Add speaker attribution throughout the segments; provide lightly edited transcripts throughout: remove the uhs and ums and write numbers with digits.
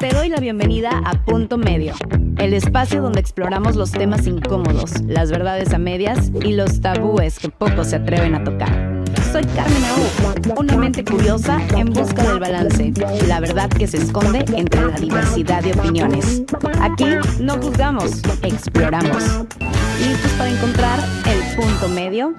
Speaker 1: Te doy la bienvenida a Punto Medio, el espacio donde exploramos los temas incómodos, las verdades a medias y los tabúes que pocos se atreven a tocar. Soy Carmen Aú, una mente curiosa en busca del balance, la verdad que se esconde entre la diversidad de opiniones. Aquí no juzgamos, exploramos. ¿Listos para encontrar el punto medio?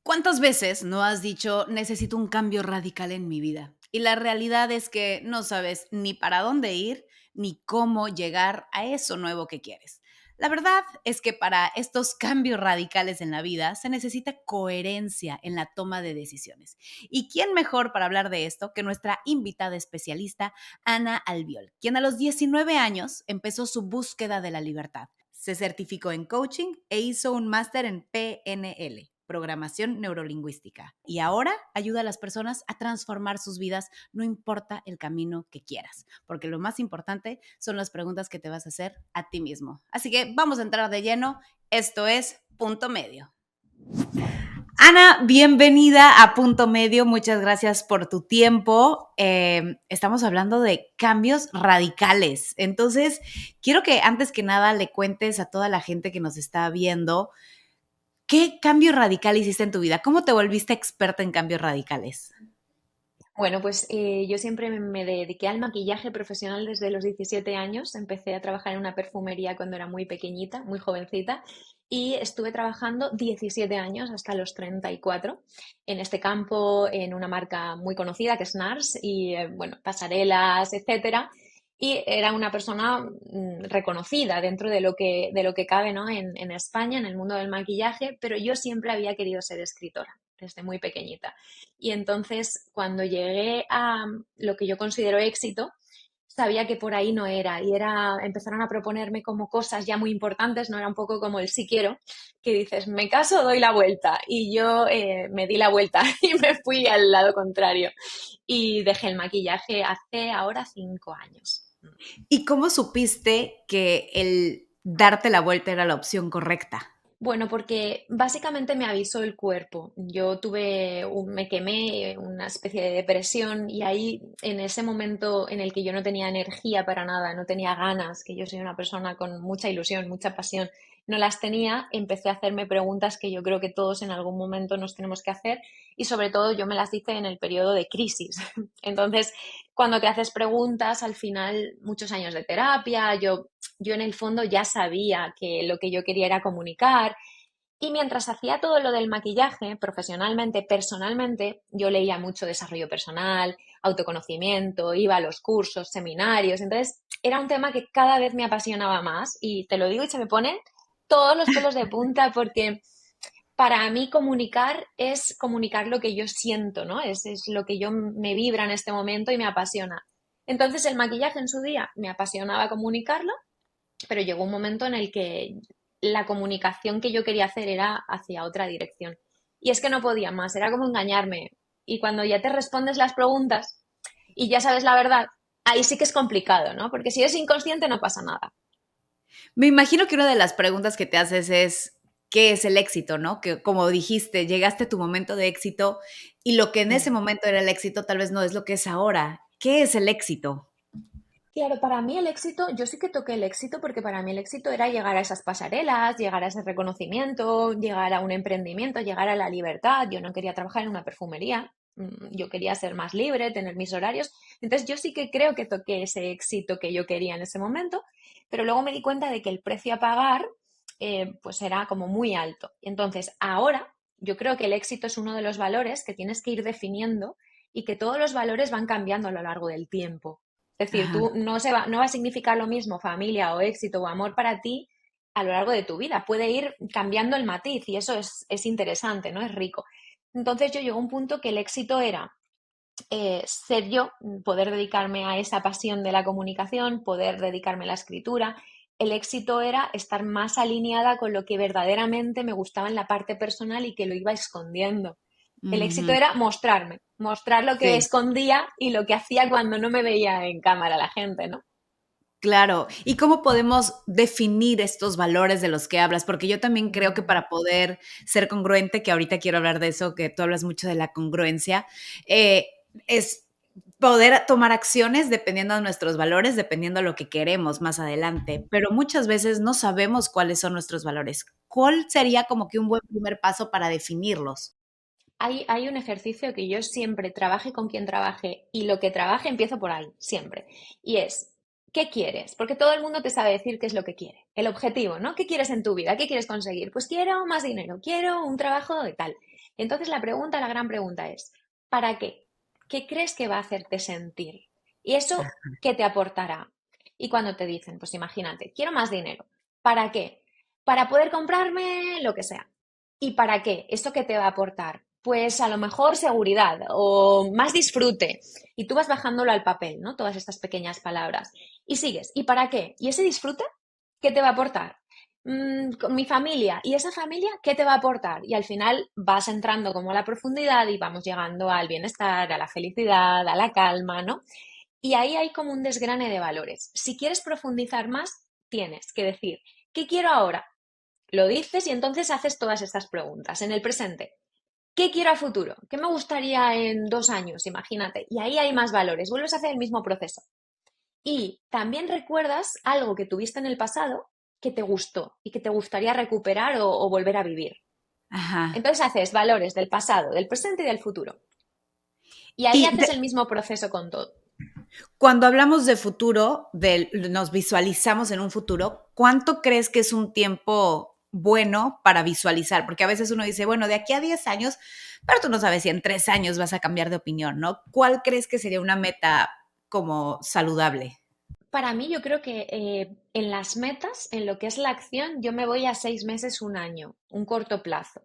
Speaker 1: ¿Cuántas veces no has dicho, necesito un cambio radical en mi vida? Y la realidad es que no sabes ni para dónde ir, ni cómo llegar a eso nuevo que quieres. La verdad es que para estos cambios radicales en la vida se necesita coherencia en la toma de decisiones. ¿Y quién mejor para hablar de esto que nuestra invitada especialista, Ana Albiol, quien a los 19 años empezó su búsqueda de la libertad? Se certificó en coaching e hizo un máster en PNL, programación neurolingüística. Y ahora ayuda a las personas a transformar sus vidas, no importa el camino que quieras, porque lo más importante son las preguntas que te vas a hacer a ti mismo. Así que vamos a entrar de lleno. Esto es Punto Medio. Ana, bienvenida a Punto Medio. Muchas gracias por tu tiempo. Estamos hablando de cambios radicales. Entonces, quiero que antes que nada le cuentes a toda la gente que nos está viendo, ¿qué cambio radical hiciste en tu vida? ¿Cómo te volviste experta en cambios radicales?
Speaker 2: Bueno, pues yo siempre me dediqué al maquillaje profesional desde los 17 años. Empecé a trabajar en una perfumería cuando era muy pequeñita, muy jovencita, y estuve trabajando 17 años hasta los 34 en este campo, en una marca muy conocida que es NARS, y bueno, pasarelas, etcétera. Y era una persona reconocida dentro de lo que cabe, ¿no? En España, en el mundo del maquillaje, pero yo siempre había querido ser escritora desde muy pequeñita. Y entonces, cuando llegué a lo que yo considero éxito, sabía que por ahí no era. Y empezaron a proponerme como cosas ya muy importantes, no era un poco como el sí quiero, que dices, me caso, doy la vuelta. Y yo me di la vuelta y me fui al lado contrario. Y dejé el maquillaje hace ahora 5 años.
Speaker 1: ¿Y cómo supiste que el darte la vuelta era la opción correcta?
Speaker 2: Bueno, porque básicamente me avisó el cuerpo. Me quemé, una especie de depresión y ahí en ese momento en el que yo no tenía energía para nada, no tenía ganas, que yo soy una persona con mucha ilusión, mucha pasión, no las tenía, empecé a hacerme preguntas que yo creo que todos en algún momento nos tenemos que hacer y sobre todo yo me las hice en el periodo de crisis. Entonces, cuando te haces preguntas, al final muchos años de terapia, yo en el fondo ya sabía que lo que yo quería era comunicar y mientras hacía todo lo del maquillaje, profesionalmente, personalmente, yo leía mucho desarrollo personal, autoconocimiento, iba a los cursos, seminarios, entonces era un tema que cada vez me apasionaba más y te lo digo y se me ponen todos los pelos de punta porque para mí comunicar es comunicar lo que yo siento, ¿no? Es lo que yo me vibra en este momento y me apasiona. Entonces el maquillaje en su día me apasionaba comunicarlo, pero llegó un momento en el que la comunicación que yo quería hacer era hacia otra dirección. Y es que no podía más, era como engañarme. Y cuando ya te respondes las preguntas y ya sabes la verdad, ahí sí que es complicado, ¿no? Porque si eres inconsciente no pasa nada.
Speaker 1: Me imagino que una de las preguntas que te haces es, ¿qué es el éxito, no? Que como dijiste, llegaste a tu momento de éxito y lo que en ese
Speaker 2: Mm.
Speaker 1: momento era el éxito tal vez no es lo que es ahora. ¿Qué es el éxito?
Speaker 2: Claro, para mí el éxito, yo sí que toqué el éxito porque para mí el éxito era llegar a esas pasarelas, llegar a ese reconocimiento, llegar a un emprendimiento, llegar a la libertad. Yo no quería trabajar en una perfumería, yo quería ser más libre, tener mis horarios. Entonces yo sí que creo que toqué ese éxito que yo quería en ese momento, pero luego me di cuenta de que el precio a pagar pues era como muy alto. Y entonces ahora yo creo que el éxito es uno de los valores que tienes que ir definiendo y que todos los valores van cambiando a lo largo del tiempo. Es decir,
Speaker 1: Ajá.
Speaker 2: no va a significar lo mismo familia o éxito o amor para ti a lo largo de tu vida. Puede ir cambiando el matiz y eso es interesante, ¿no? Es rico. Entonces yo llegó a un punto que el éxito era ser yo, poder dedicarme a esa pasión de la comunicación, poder dedicarme a la escritura. El éxito era estar más alineada con lo que verdaderamente me gustaba en la parte personal y que lo iba escondiendo. El éxito
Speaker 1: Ujú.
Speaker 2: era mostrarme, mostrar lo que
Speaker 1: Sí,
Speaker 2: escondía y lo que hacía cuando no me veía en cámara la gente, ¿no?
Speaker 1: claro. ¿Y cómo podemos definir estos valores de los que hablas? Porque yo también creo que
Speaker 2: Mm.
Speaker 1: para poder ser congruente, que ahorita quiero hablar de eso, que tú hablas mucho de la congruencia, es poder tomar acciones dependiendo de nuestros valores, dependiendo de lo que queremos más adelante, pero muchas veces no sabemos cuáles son nuestros valores. ¿Cuál sería como que un buen primer paso para definirlos?
Speaker 2: Hay un ejercicio que yo siempre trabaje con quien trabaje y lo que trabaje empiezo por ahí, siempre. Y es, ¿qué quieres? Porque todo el mundo te sabe decir qué es lo que quiere. El objetivo, ¿no? ¿Qué quieres en tu vida? ¿Qué quieres conseguir? Pues quiero más dinero, quiero un trabajo de tal. Entonces la pregunta, la gran pregunta es, ¿para qué? ¿Qué crees que va a hacerte sentir? Y eso, ¿qué te aportará? Y cuando te dicen, pues imagínate, quiero más dinero. ¿Para qué? Para poder comprarme lo que sea. ¿Y para qué? ¿Esto qué te va a aportar? Pues a lo mejor seguridad o más disfrute. Y tú vas bajándolo al papel, ¿no? Todas estas pequeñas palabras. Y sigues. ¿Y para qué? ¿Y ese disfrute qué te va a aportar? Con mi familia. ¿Y esa familia qué te va a aportar? Y al final vas entrando como a la profundidad y vamos llegando al bienestar, a la felicidad, a la calma, ¿no? Y ahí hay como un desgrane de valores. Si quieres profundizar más, tienes que decir, ¿qué quiero ahora? Lo dices y entonces haces todas estas preguntas. En el presente, ¿qué quiero a futuro? ¿Qué me gustaría en 2 años? Imagínate. Y ahí hay más valores. Vuelves a hacer el mismo proceso. Y también recuerdas algo que tuviste en el pasado que te gustó y que te gustaría recuperar o volver a vivir.
Speaker 1: Ajá.
Speaker 2: Entonces haces valores del pasado, del presente y del futuro. Y ahí
Speaker 1: Y
Speaker 2: haces el mismo proceso con todo.
Speaker 1: cuando hablamos de futuro, nos visualizamos en un futuro, ¿cuánto crees que es un tiempo bueno para visualizar? Porque a veces uno dice, bueno, de aquí a 10 años, pero tú no sabes si en 3 años vas a cambiar de opinión, ¿no? ¿Cuál crees que sería una meta como saludable?
Speaker 2: Para mí, yo creo que en las metas, en lo que es la acción, yo me voy a 6 meses, un año, un corto plazo.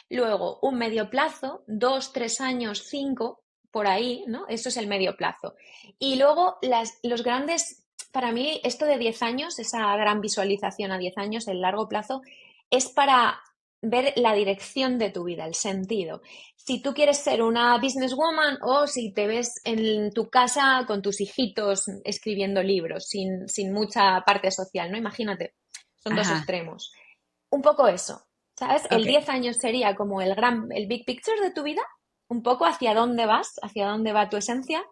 Speaker 2: Luego, un medio plazo, 2, 3 años, cinco, por ahí, ¿no? Eso es el medio plazo. Y luego, los grandes, para mí, esto de 10 años, esa gran visualización a 10 años, el largo plazo, es para ver la dirección de tu vida, el sentido. Si tú quieres ser una businesswoman o si te ves en tu casa con tus hijitos escribiendo libros sin mucha parte social, ¿no? Imagínate, son dos
Speaker 1: Ajá,
Speaker 2: extremos. Un poco eso, ¿sabes? El
Speaker 1: ok.
Speaker 2: 10 años sería como el big picture de tu vida, un poco hacia dónde vas, hacia dónde va tu esencia.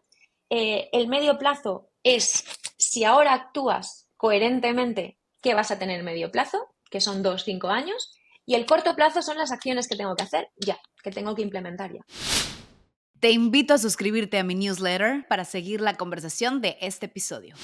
Speaker 2: El medio plazo es si ahora actúas coherentemente, ¿qué vas a tener medio plazo? Que son 2, 5 años. Y el corto plazo son las acciones que tengo que hacer ya, que tengo que implementar ya.
Speaker 1: Te invito a suscribirte a mi newsletter para seguir la conversación de este episodio.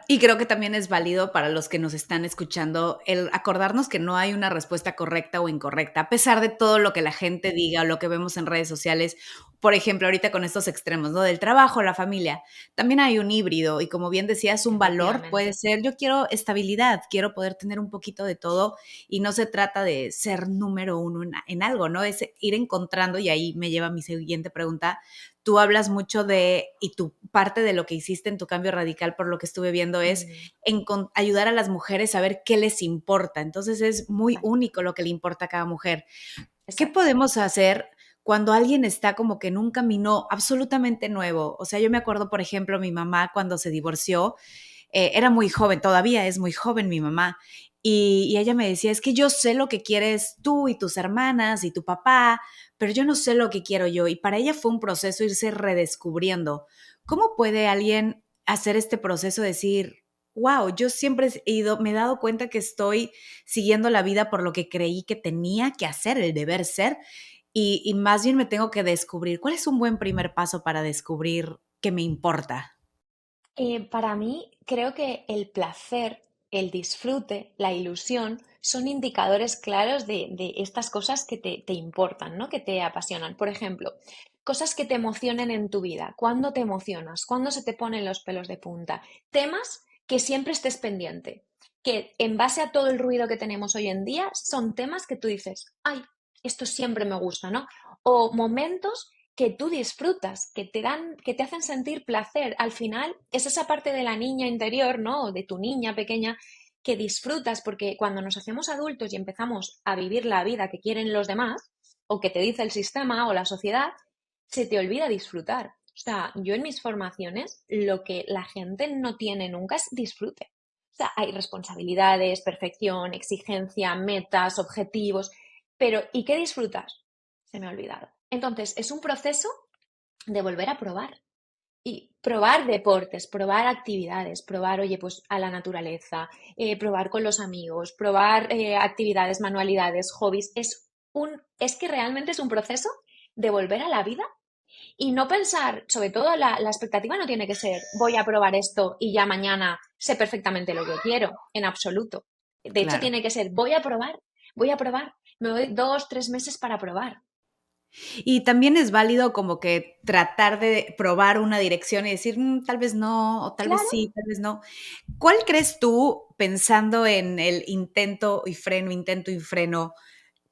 Speaker 1: Y creo que también es válido para los que nos están escuchando el acordarnos que no hay una respuesta correcta o incorrecta, a pesar de todo lo que la gente diga o lo que vemos en redes sociales. Por ejemplo, ahorita con estos extremos, ¿no? Del trabajo, la familia, también hay un híbrido y como bien decías, un valor puede
Speaker 2: Efectivamente.
Speaker 1: ser, yo quiero estabilidad, quiero poder tener un poquito de todo y no se trata de ser número uno en algo, ¿no? Es ir encontrando y ahí me lleva a mi siguiente pregunta. Tú hablas mucho de, y tu parte de lo que hiciste en tu cambio radical, por lo que estuve viendo, es
Speaker 2: Mm,
Speaker 1: ayudar a las mujeres a ver qué les importa. Entonces es muy
Speaker 2: exacto,
Speaker 1: único lo que le importa a cada mujer. ¿Qué
Speaker 2: exacto.
Speaker 1: podemos hacer cuando alguien está como que en un camino absolutamente nuevo? O sea, yo me acuerdo, por ejemplo, mi mamá cuando se divorció, era muy joven, todavía es muy joven mi mamá, y ella me decía, es que yo sé lo que quieres tú y tus hermanas y tu papá, pero yo no sé lo que quiero yo. Y para ella fue un proceso irse redescubriendo. ¿Cómo puede alguien hacer este proceso, decir, wow, yo siempre he ido, me he dado cuenta que estoy siguiendo la vida por lo que creí que tenía que hacer, el deber ser, y más bien me tengo que descubrir? ¿Cuál es un buen primer paso para descubrir qué me importa?
Speaker 2: Para mí, creo que el placer, el disfrute, la ilusión son indicadores claros de estas cosas que te importan, ¿no? Que te apasionan. Por ejemplo, cosas que te emocionen en tu vida. ¿Cuándo te emocionas? ¿Cuándo se te ponen los pelos de punta? Temas que siempre estés pendiente. Que en base a todo el ruido que tenemos hoy en día, son temas que tú dices, ay, esto siempre me gusta, ¿no? O momentos que tú disfrutas, que te hacen sentir placer. Al final es esa parte de la niña interior, ¿no? O de tu niña pequeña que disfrutas, porque cuando nos hacemos adultos y empezamos a vivir la vida que quieren los demás, o que te dice el sistema o la sociedad, se te olvida disfrutar. O sea, yo en mis formaciones lo que la gente no tiene nunca es disfrute. O sea, hay responsabilidades, perfección, exigencia, metas, objetivos, pero ¿y qué disfrutas? Se me ha olvidado. Entonces, es un proceso de volver a probar. Y probar deportes, probar actividades, probar, oye, pues a la naturaleza, probar con los amigos, probar actividades, manualidades, hobbies. Es que realmente es un proceso de volver a la vida y no pensar, sobre todo la expectativa no tiene que ser voy a probar esto y ya mañana sé perfectamente lo que quiero, en absoluto. De hecho,
Speaker 1: Claro.
Speaker 2: tiene que ser voy a probar, me doy 2, 3 meses para probar.
Speaker 1: Y también es válido como que tratar de probar una dirección y decir: tal vez no, o tal vez
Speaker 2: Claro,
Speaker 1: sí, tal vez no". ¿Cuál crees tú, pensando en el intento y freno,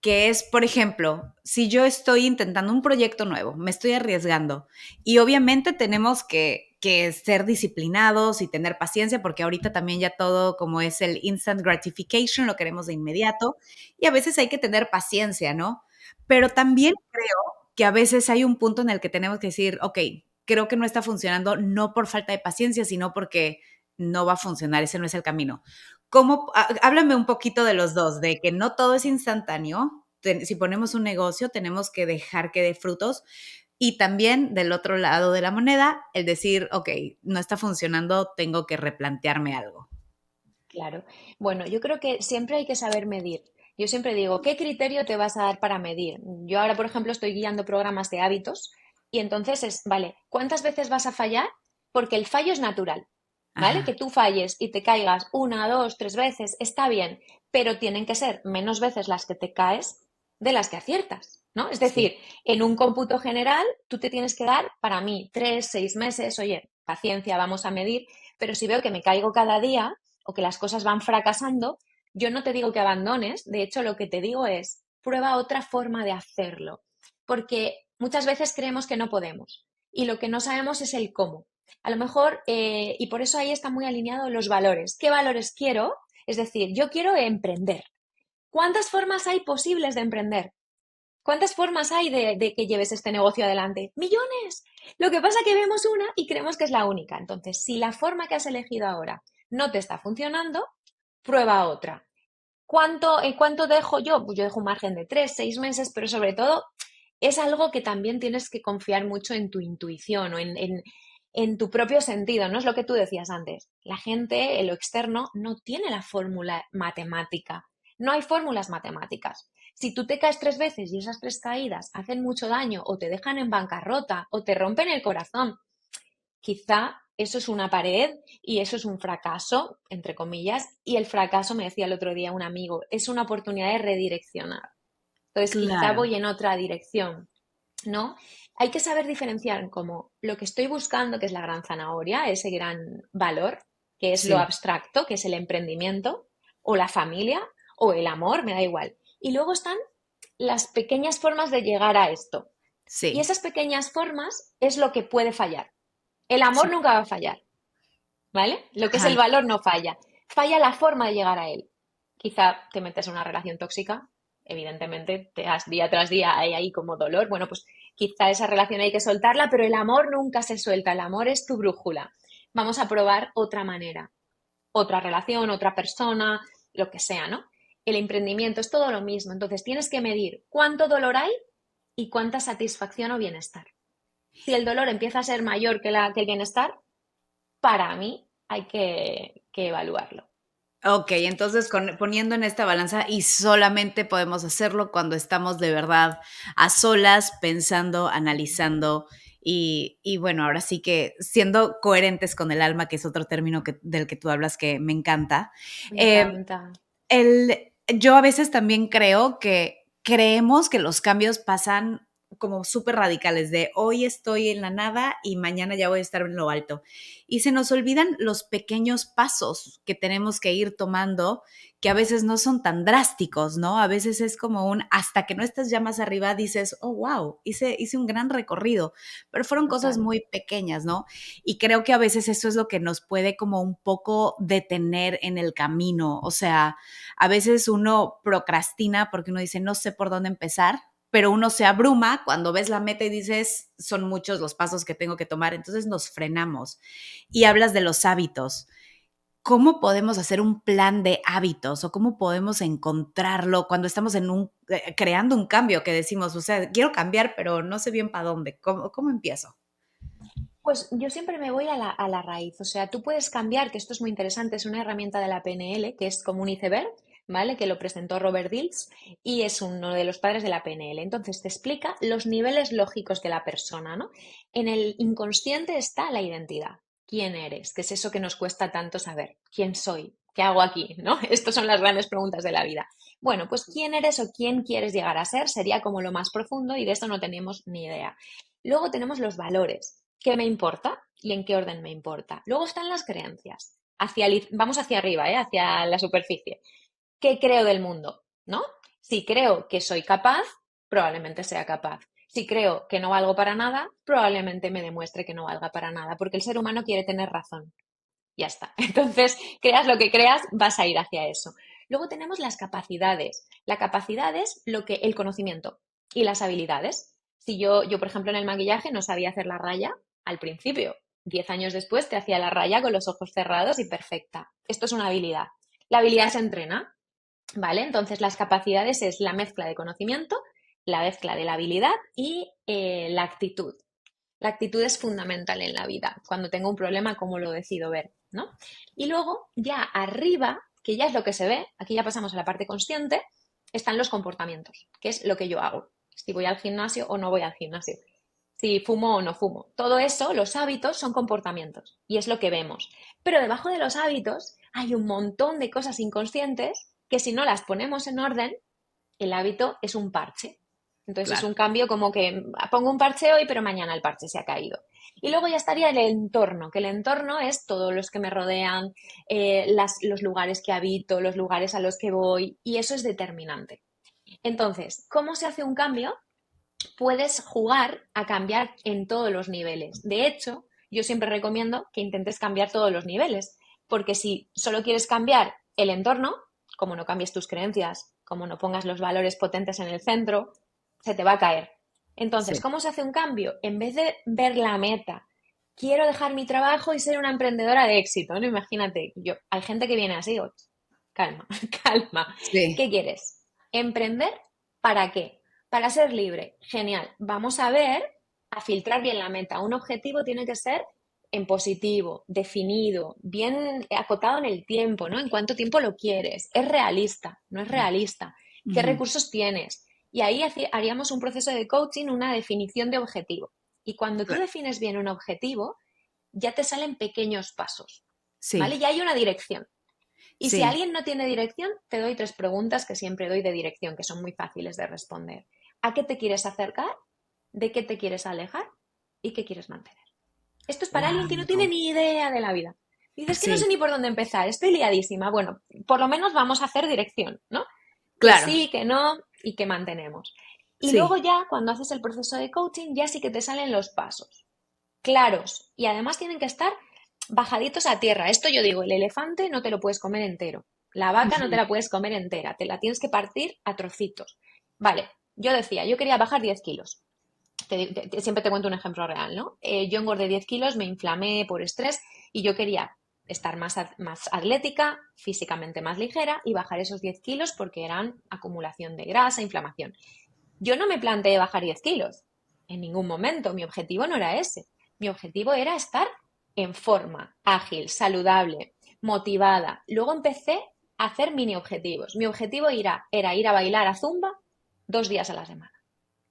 Speaker 1: que es, por ejemplo, si yo estoy intentando un proyecto nuevo, me estoy arriesgando y obviamente tenemos que ser disciplinados y tener paciencia porque ahorita también ya todo como es el instant gratification, lo queremos de inmediato y a veces hay que tener paciencia, ¿no? Pero también creo que a veces hay un punto en el que tenemos que decir, ok, creo que no está funcionando, no por falta de paciencia, sino porque no va a funcionar, ese no es el camino. ¿Cómo? Háblame un poquito de los dos, de que no todo es instantáneo. Si ponemos un negocio, tenemos que dejar que dé frutos. Y también del otro lado de la moneda, el decir, ok, no está funcionando, tengo que replantearme algo.
Speaker 2: claro. Bueno, yo creo que siempre hay que saber medir. Yo siempre digo, ¿qué criterio te vas a dar para medir? Yo ahora, por ejemplo, estoy guiando programas de hábitos y entonces es, vale, ¿cuántas veces vas a fallar? Porque el fallo es natural, ¿vale? Que
Speaker 1: Ajá,
Speaker 2: tú falles y te caigas 1, 2, 3 veces, está bien, pero tienen que ser menos veces las que te caes de las que aciertas, ¿no? Es
Speaker 1: sí,
Speaker 2: decir, en un cómputo general, tú te tienes que dar, para mí, 3, 6 meses, oye, paciencia, vamos a medir, pero si veo que me caigo cada día o que las cosas van fracasando, yo no te digo que abandones, de hecho lo que te digo es prueba otra forma de hacerlo, porque muchas veces creemos que no podemos y lo que no sabemos es el cómo. A lo mejor, y por eso ahí están muy alineados los valores. ¿Qué valores quiero? Es decir, yo quiero emprender. ¿Cuántas formas hay posibles de emprender? ¿Cuántas formas hay de que lleves este negocio adelante? ¡Millones! Lo que pasa es que vemos una y creemos que es la única. Entonces, si la forma que has elegido ahora no te está funcionando, prueba otra. ¿Cuánto dejo yo? Pues yo dejo un margen de 3, 6 meses, pero sobre todo es algo que también tienes que confiar mucho en tu intuición o en tu propio sentido, ¿no? Es lo que tú decías antes. La gente, en lo externo, no tiene la fórmula matemática. No hay fórmulas matemáticas. Si tú te caes 3 veces y esas 3 caídas hacen mucho daño o te dejan en bancarrota o te rompen el corazón, quizá eso es una pared y eso es un fracaso, entre comillas, y el fracaso, me decía el otro día un amigo, es una oportunidad de redireccionar. Entonces, quizá
Speaker 1: claro,
Speaker 2: voy en otra dirección, ¿no? Hay que saber diferenciar como lo que estoy buscando, que es la gran zanahoria, ese gran valor, que es lo
Speaker 1: sí,
Speaker 2: abstracto, que es el emprendimiento, o la familia, o el amor, me da igual. Y luego están las pequeñas formas de llegar a esto. Y
Speaker 1: sí,
Speaker 2: esas pequeñas formas es lo que puede fallar. El amor
Speaker 1: sí,
Speaker 2: nunca va a fallar, ¿vale? Lo que es el
Speaker 1: ajá,
Speaker 2: valor no falla. Falla la forma de llegar a él. Quizá te metes en una relación tóxica, evidentemente, te das día tras día hay ahí como dolor. Bueno, pues quizá esa relación hay que soltarla, pero el amor nunca se suelta. El amor es tu brújula. Vamos a probar otra manera, otra relación, otra persona, lo que sea, ¿no? El emprendimiento es todo lo mismo. Entonces tienes que medir cuánto dolor hay y cuánta satisfacción o bienestar. Si el dolor empieza a ser mayor que el bienestar, para mí hay que evaluarlo.
Speaker 1: ok, entonces poniendo en esta balanza y solamente podemos hacerlo cuando estamos de verdad a solas, pensando, analizando y bueno, ahora sí que siendo coherentes con el alma, que es otro término del que tú hablas que me encanta.
Speaker 2: Me
Speaker 1: Eh,
Speaker 2: encanta.
Speaker 1: yo a veces también creo que creemos que los cambios pasan como súper radicales, de hoy estoy en la nada y mañana ya voy a estar en lo alto. Y se nos olvidan los pequeños pasos que tenemos que ir tomando, que a veces no son tan drásticos, ¿no? A veces es como hasta que no estás ya más arriba, dices, oh, wow, hice un gran recorrido, pero fueron cosas
Speaker 2: Total.
Speaker 1: muy pequeñas, ¿no? Y creo que a veces eso es lo que nos puede como un poco detener en el camino, o sea, a veces uno procrastina porque uno dice, no sé por dónde empezar, pero uno se abruma cuando ves la meta y dices, son muchos los pasos que tengo que tomar, entonces nos frenamos. Y hablas de los hábitos. ¿Cómo podemos hacer un plan de hábitos o cómo podemos encontrarlo cuando estamos creando un cambio que decimos, o sea, quiero cambiar, pero no sé bien para dónde? ¿Cómo empiezo?
Speaker 2: Pues yo siempre me voy a la raíz, o sea, tú puedes cambiar, que esto es muy interesante, es una herramienta de la PNL, que es como un iceberg, ¿vale? Que lo presentó Robert Dills y es uno de los padres de la PNL. Entonces te explica los niveles lógicos de la persona, ¿no? En el inconsciente está la identidad. ¿Quién eres? ¿Qué es eso que nos cuesta tanto saber? ¿Quién soy? ¿Qué hago aquí? ¿No? Estas son las grandes preguntas de la vida. Bueno, pues quién eres o quién quieres llegar a ser sería como lo más profundo y de esto no tenemos ni idea. Luego tenemos los valores. ¿Qué me importa y en qué orden me importa? Luego están las creencias. Vamos hacia arriba, ¿eh? Hacia la superficie. ¿Qué creo del mundo? ¿No? Si creo que soy capaz, probablemente sea capaz. Si creo que no valgo para nada, probablemente me demuestre que no valga para nada, porque el ser humano quiere tener razón. Ya está. Entonces, creas lo que creas, vas a ir hacia eso. Luego tenemos las capacidades. La capacidad es el conocimiento y las habilidades. Si yo, por ejemplo, en el maquillaje no sabía hacer la raya al principio. 10 años después te hacía la raya con los ojos cerrados y perfecta. Esto es una habilidad. La habilidad se entrena, ¿vale? Entonces, las capacidades es la mezcla de conocimiento, la mezcla de la habilidad y la actitud. La actitud es fundamental en la vida. Cuando tengo un problema, ¿cómo lo decido ver? ¿No? Y luego, ya arriba, que ya es lo que se ve, aquí ya pasamos a la parte consciente, están los comportamientos, que es lo que yo hago. Si voy al gimnasio o no voy al gimnasio. Si fumo o no fumo. Todo eso, los hábitos, son comportamientos y es lo que vemos. Pero debajo de los hábitos hay un montón de cosas inconscientes que si no las ponemos en orden, el hábito es un parche. Entonces es
Speaker 3: Claro.
Speaker 2: un cambio como que pongo un parche hoy, pero mañana el parche se ha caído. Y luego ya estaría el entorno, que el entorno es todos los que me rodean, los lugares que habito, los lugares a los que voy, y eso es determinante. Entonces, ¿cómo se hace un cambio? Puedes jugar a cambiar en todos los niveles. De hecho, yo siempre recomiendo que intentes cambiar todos los niveles, porque si solo quieres cambiar el entorno, como no cambies tus creencias, como no pongas los valores potentes en el centro, se te va a caer. Entonces,
Speaker 3: Sí.
Speaker 2: ¿cómo se hace un cambio? En vez de ver la meta, quiero dejar mi trabajo y ser una emprendedora de éxito, ¿no? Imagínate, hay gente que viene así, calma, calma.
Speaker 3: Sí.
Speaker 2: ¿Qué quieres? ¿Emprender? ¿Para qué? Para ser libre. Genial. Vamos a ver, a filtrar bien la meta. Un objetivo tiene que ser en positivo, definido, bien acotado en el tiempo, ¿no? En cuánto tiempo lo quieres. Es realista, no es realista. ¿Qué
Speaker 3: Ujú.
Speaker 2: recursos tienes? Y ahí haríamos un proceso de coaching, una definición de objetivo. Y cuando tú
Speaker 3: Claro.
Speaker 2: defines bien un objetivo, ya te salen pequeños pasos, ¿vale?
Speaker 3: Sí,
Speaker 2: Ya hay una dirección. Y si
Speaker 3: sí.
Speaker 2: alguien no tiene dirección, te doy 3 preguntas que siempre doy de dirección, que son muy fáciles de responder. ¿A qué te quieres acercar? ¿De qué te quieres alejar? ¿Y qué quieres mantener? Esto es para alguien que no tiene
Speaker 3: Wow.
Speaker 2: ni idea de la vida. Y dices que no sé
Speaker 3: Sí,
Speaker 2: ni por dónde empezar, estoy liadísima. Bueno, por lo menos vamos a hacer dirección, ¿no? Que
Speaker 3: claro.
Speaker 2: sí, que no y que mantenemos. Y luego
Speaker 3: Sí.
Speaker 2: ya, cuando haces el proceso de coaching, ya sí que te salen los pasos claros y además tienen que estar bajaditos a tierra. Esto yo digo, el elefante no te lo puedes comer entero, la vaca no te
Speaker 3: Ujú.
Speaker 2: la puedes comer entera, te la tienes que partir a trocitos. Vale, yo decía, yo quería bajar 10 kilos. Siempre te cuento un ejemplo real, ¿no? Yo engordé 10 kilos, me inflamé por estrés y yo quería estar más atlética, físicamente más ligera y bajar esos 10 kilos porque eran acumulación de grasa, inflamación. Yo no me planteé bajar 10 kilos en ningún momento, mi objetivo no era ese. Mi objetivo era estar en forma, ágil, saludable, motivada. Luego empecé a hacer mini objetivos. Mi objetivo era ir a bailar a Zumba 2 días a la semana.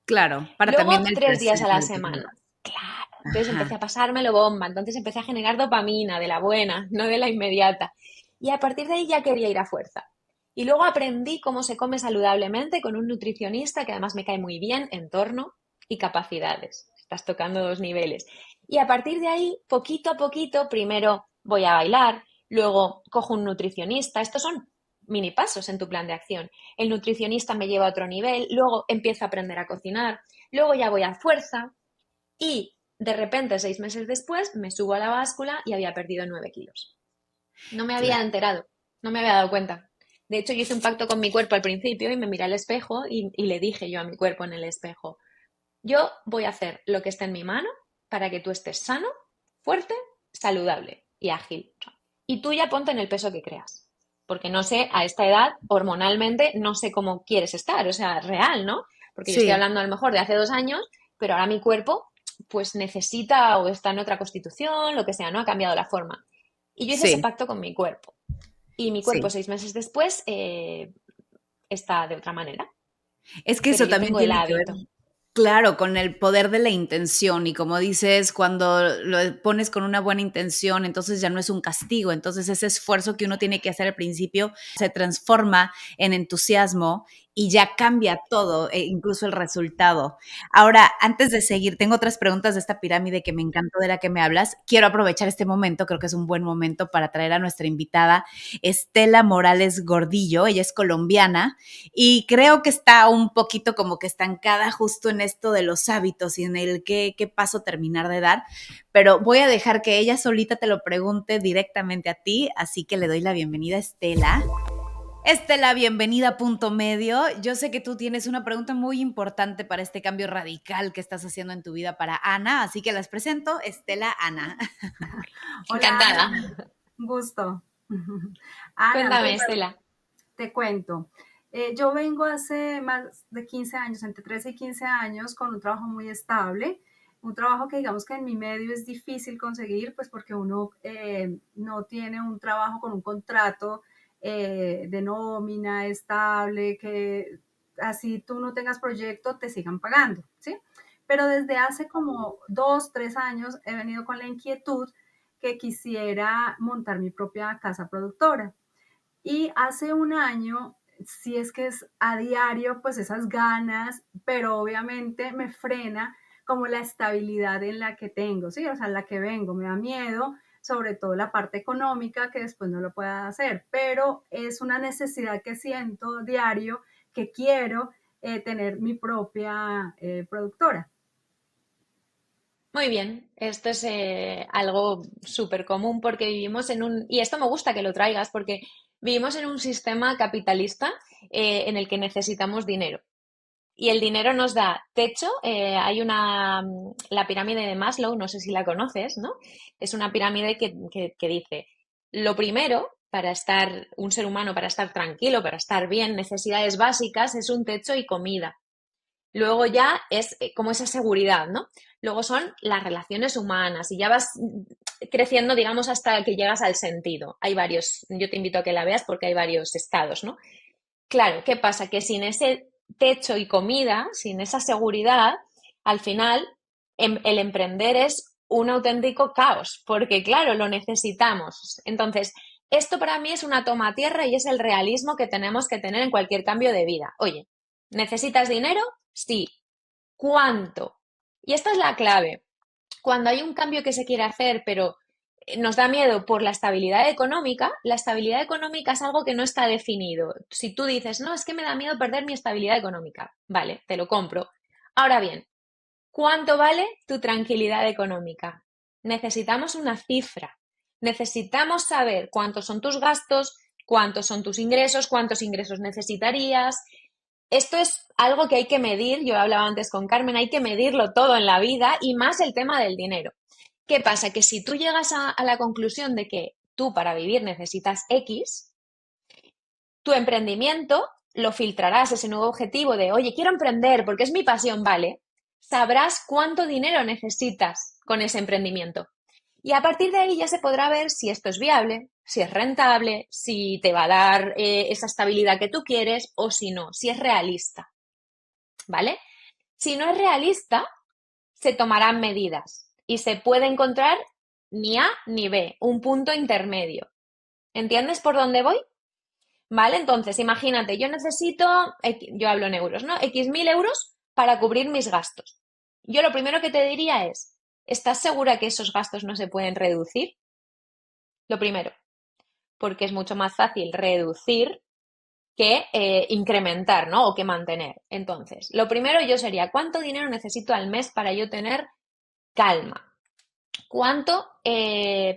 Speaker 3: Claro, para también
Speaker 2: Luego
Speaker 3: el
Speaker 2: 3 días a
Speaker 3: presente
Speaker 2: la
Speaker 3: de tu
Speaker 2: semana.
Speaker 3: vida.
Speaker 2: Claro. Entonces empecé a
Speaker 3: Ajá.
Speaker 2: pasármelo bomba. Entonces empecé a generar dopamina de la buena, no de la inmediata. Y a partir de ahí ya quería ir a fuerza. Y luego aprendí cómo se come saludablemente con un nutricionista que además me cae muy bien, entorno y capacidades. Estás tocando 2 niveles. Y a partir de ahí, poquito a poquito, primero voy a bailar, luego cojo un nutricionista. Estos son mini pasos en tu plan de acción. El nutricionista me lleva a otro nivel, luego empiezo a aprender a cocinar, luego ya voy a fuerza y de repente 6 meses después me subo a la báscula y había perdido 9 kilos. No me había
Speaker 3: Claro.
Speaker 2: enterado, no me había dado cuenta. De hecho, yo hice un pacto con mi cuerpo al principio y me miré al espejo y le dije yo a mi cuerpo en el espejo, yo voy a hacer lo que esté en mi mano para que tú estés sano, fuerte, saludable y ágil. Y tú ya ponte en el peso que creas. Porque no sé, a esta edad, hormonalmente, no sé cómo quieres estar, o sea, real, ¿no? Porque yo estoy
Speaker 3: Sí,
Speaker 2: hablando a lo mejor de hace 2 años, pero ahora mi cuerpo pues necesita o está en otra constitución, lo que sea, ¿no? Ha cambiado la forma. Y yo hice ese
Speaker 3: Sí,
Speaker 2: pacto con mi cuerpo. Y mi cuerpo
Speaker 3: sí.
Speaker 2: 6 meses después está de otra manera,
Speaker 3: Es que
Speaker 2: pero
Speaker 3: eso
Speaker 2: yo
Speaker 3: también
Speaker 2: tengo el
Speaker 3: tiene que ver,
Speaker 2: hábito.
Speaker 3: claro, con el poder de la intención y como dices, cuando lo pones con una buena intención, entonces ya no es un castigo, entonces ese esfuerzo que uno tiene que hacer al principio se transforma en entusiasmo y ya cambia todo, incluso el resultado. Ahora, antes de seguir, tengo otras preguntas de esta pirámide que me encantó de la que me hablas. Quiero aprovechar este momento, creo que es un buen momento para traer a nuestra invitada, Estela Morales Gordillo. Ella es colombiana y creo que está un poquito como que estancada justo en esto de los hábitos y en el qué paso terminar de dar, pero voy a dejar que ella solita te lo pregunte directamente a ti, así que le doy la bienvenida a Estela. Estela, bienvenida a Punto Medio. Yo sé que tú tienes una pregunta muy importante para este cambio radical que estás haciendo en tu vida para Ana, así que las presento, Estela, Ana.
Speaker 4: Hola
Speaker 2: Encantada.
Speaker 4: Ana, un gusto. Ana,
Speaker 2: Cuéntame,
Speaker 4: pues
Speaker 2: Estela.
Speaker 4: te cuento. Yo vengo hace más de 15 años, entre 13 y 15 años, con un trabajo muy estable, un trabajo que digamos que en mi medio es difícil conseguir, pues porque uno no tiene un trabajo con un contrato de nómina estable, que así tú no tengas proyecto, te sigan pagando, ¿sí? Pero desde hace como 2, 3 años he venido con la inquietud que quisiera montar mi propia casa productora. Y hace un año, si es que es a diario, pues esas ganas, pero obviamente me frena como la estabilidad en la que tengo, ¿sí? O sea, en la que vengo, me da miedo, sobre todo la parte económica, que después no lo pueda hacer, pero es una necesidad que siento diario, que quiero tener mi propia productora.
Speaker 2: Muy bien, esto es algo súper común porque vivimos en un, y esto me gusta que lo traigas porque vivimos en un sistema capitalista en el que necesitamos dinero. Y el dinero nos da techo. Hay la pirámide de Maslow, no sé si la conoces, ¿no? Es una pirámide que dice, lo primero para estar, un ser humano, para estar tranquilo, para estar bien, necesidades básicas, es un techo y comida. Luego ya es como esa seguridad, ¿no? Luego son las relaciones humanas y ya vas creciendo, digamos, hasta que llegas al sentido. Hay varios, yo te invito a que la veas porque hay varios estados, ¿no? Claro, ¿qué pasa? Que sin ese techo y comida, sin esa seguridad, al final el emprender es un auténtico caos, porque claro, lo necesitamos. Entonces, esto para mí es una toma a tierra y es el realismo que tenemos que tener en cualquier cambio de vida. Oye, ¿necesitas dinero? Sí. ¿Cuánto? Y esta es la clave. Cuando hay un cambio que se quiere hacer, pero nos da miedo por la estabilidad económica es algo que no está definido. Si tú dices, no, es que me da miedo perder mi estabilidad económica, vale, te lo compro. Ahora bien, ¿cuánto vale tu tranquilidad económica? Necesitamos una cifra. Necesitamos saber cuántos son tus gastos, cuántos son tus ingresos, cuántos ingresos necesitarías. Esto es algo que hay que medir, yo hablaba antes con Carmen, hay que medirlo todo en la vida y más el tema del dinero. ¿Qué pasa? Que si tú llegas a la conclusión de que tú para vivir necesitas X, tu emprendimiento lo filtrarás, ese nuevo objetivo de, oye, quiero emprender porque es mi pasión, ¿vale? Sabrás cuánto dinero necesitas con ese emprendimiento. Y a partir de ahí ya se podrá ver si esto es viable, si es rentable, si te va a dar esa estabilidad que tú quieres o si no, si es realista, ¿vale? Si no es realista, se tomarán medidas y se puede encontrar ni A ni B, un punto intermedio. ¿Entiendes por dónde voy? ¿Vale? Entonces, imagínate, yo necesito, yo hablo en euros, ¿no? X mil euros para cubrir mis gastos. Yo lo primero que te diría es, ¿estás segura que esos gastos no se pueden reducir? Lo primero, porque es mucho más fácil reducir que incrementar, ¿no? O que mantener. Entonces, lo primero yo sería, ¿cuánto dinero necesito al mes para yo tener calma? ¿Cuánto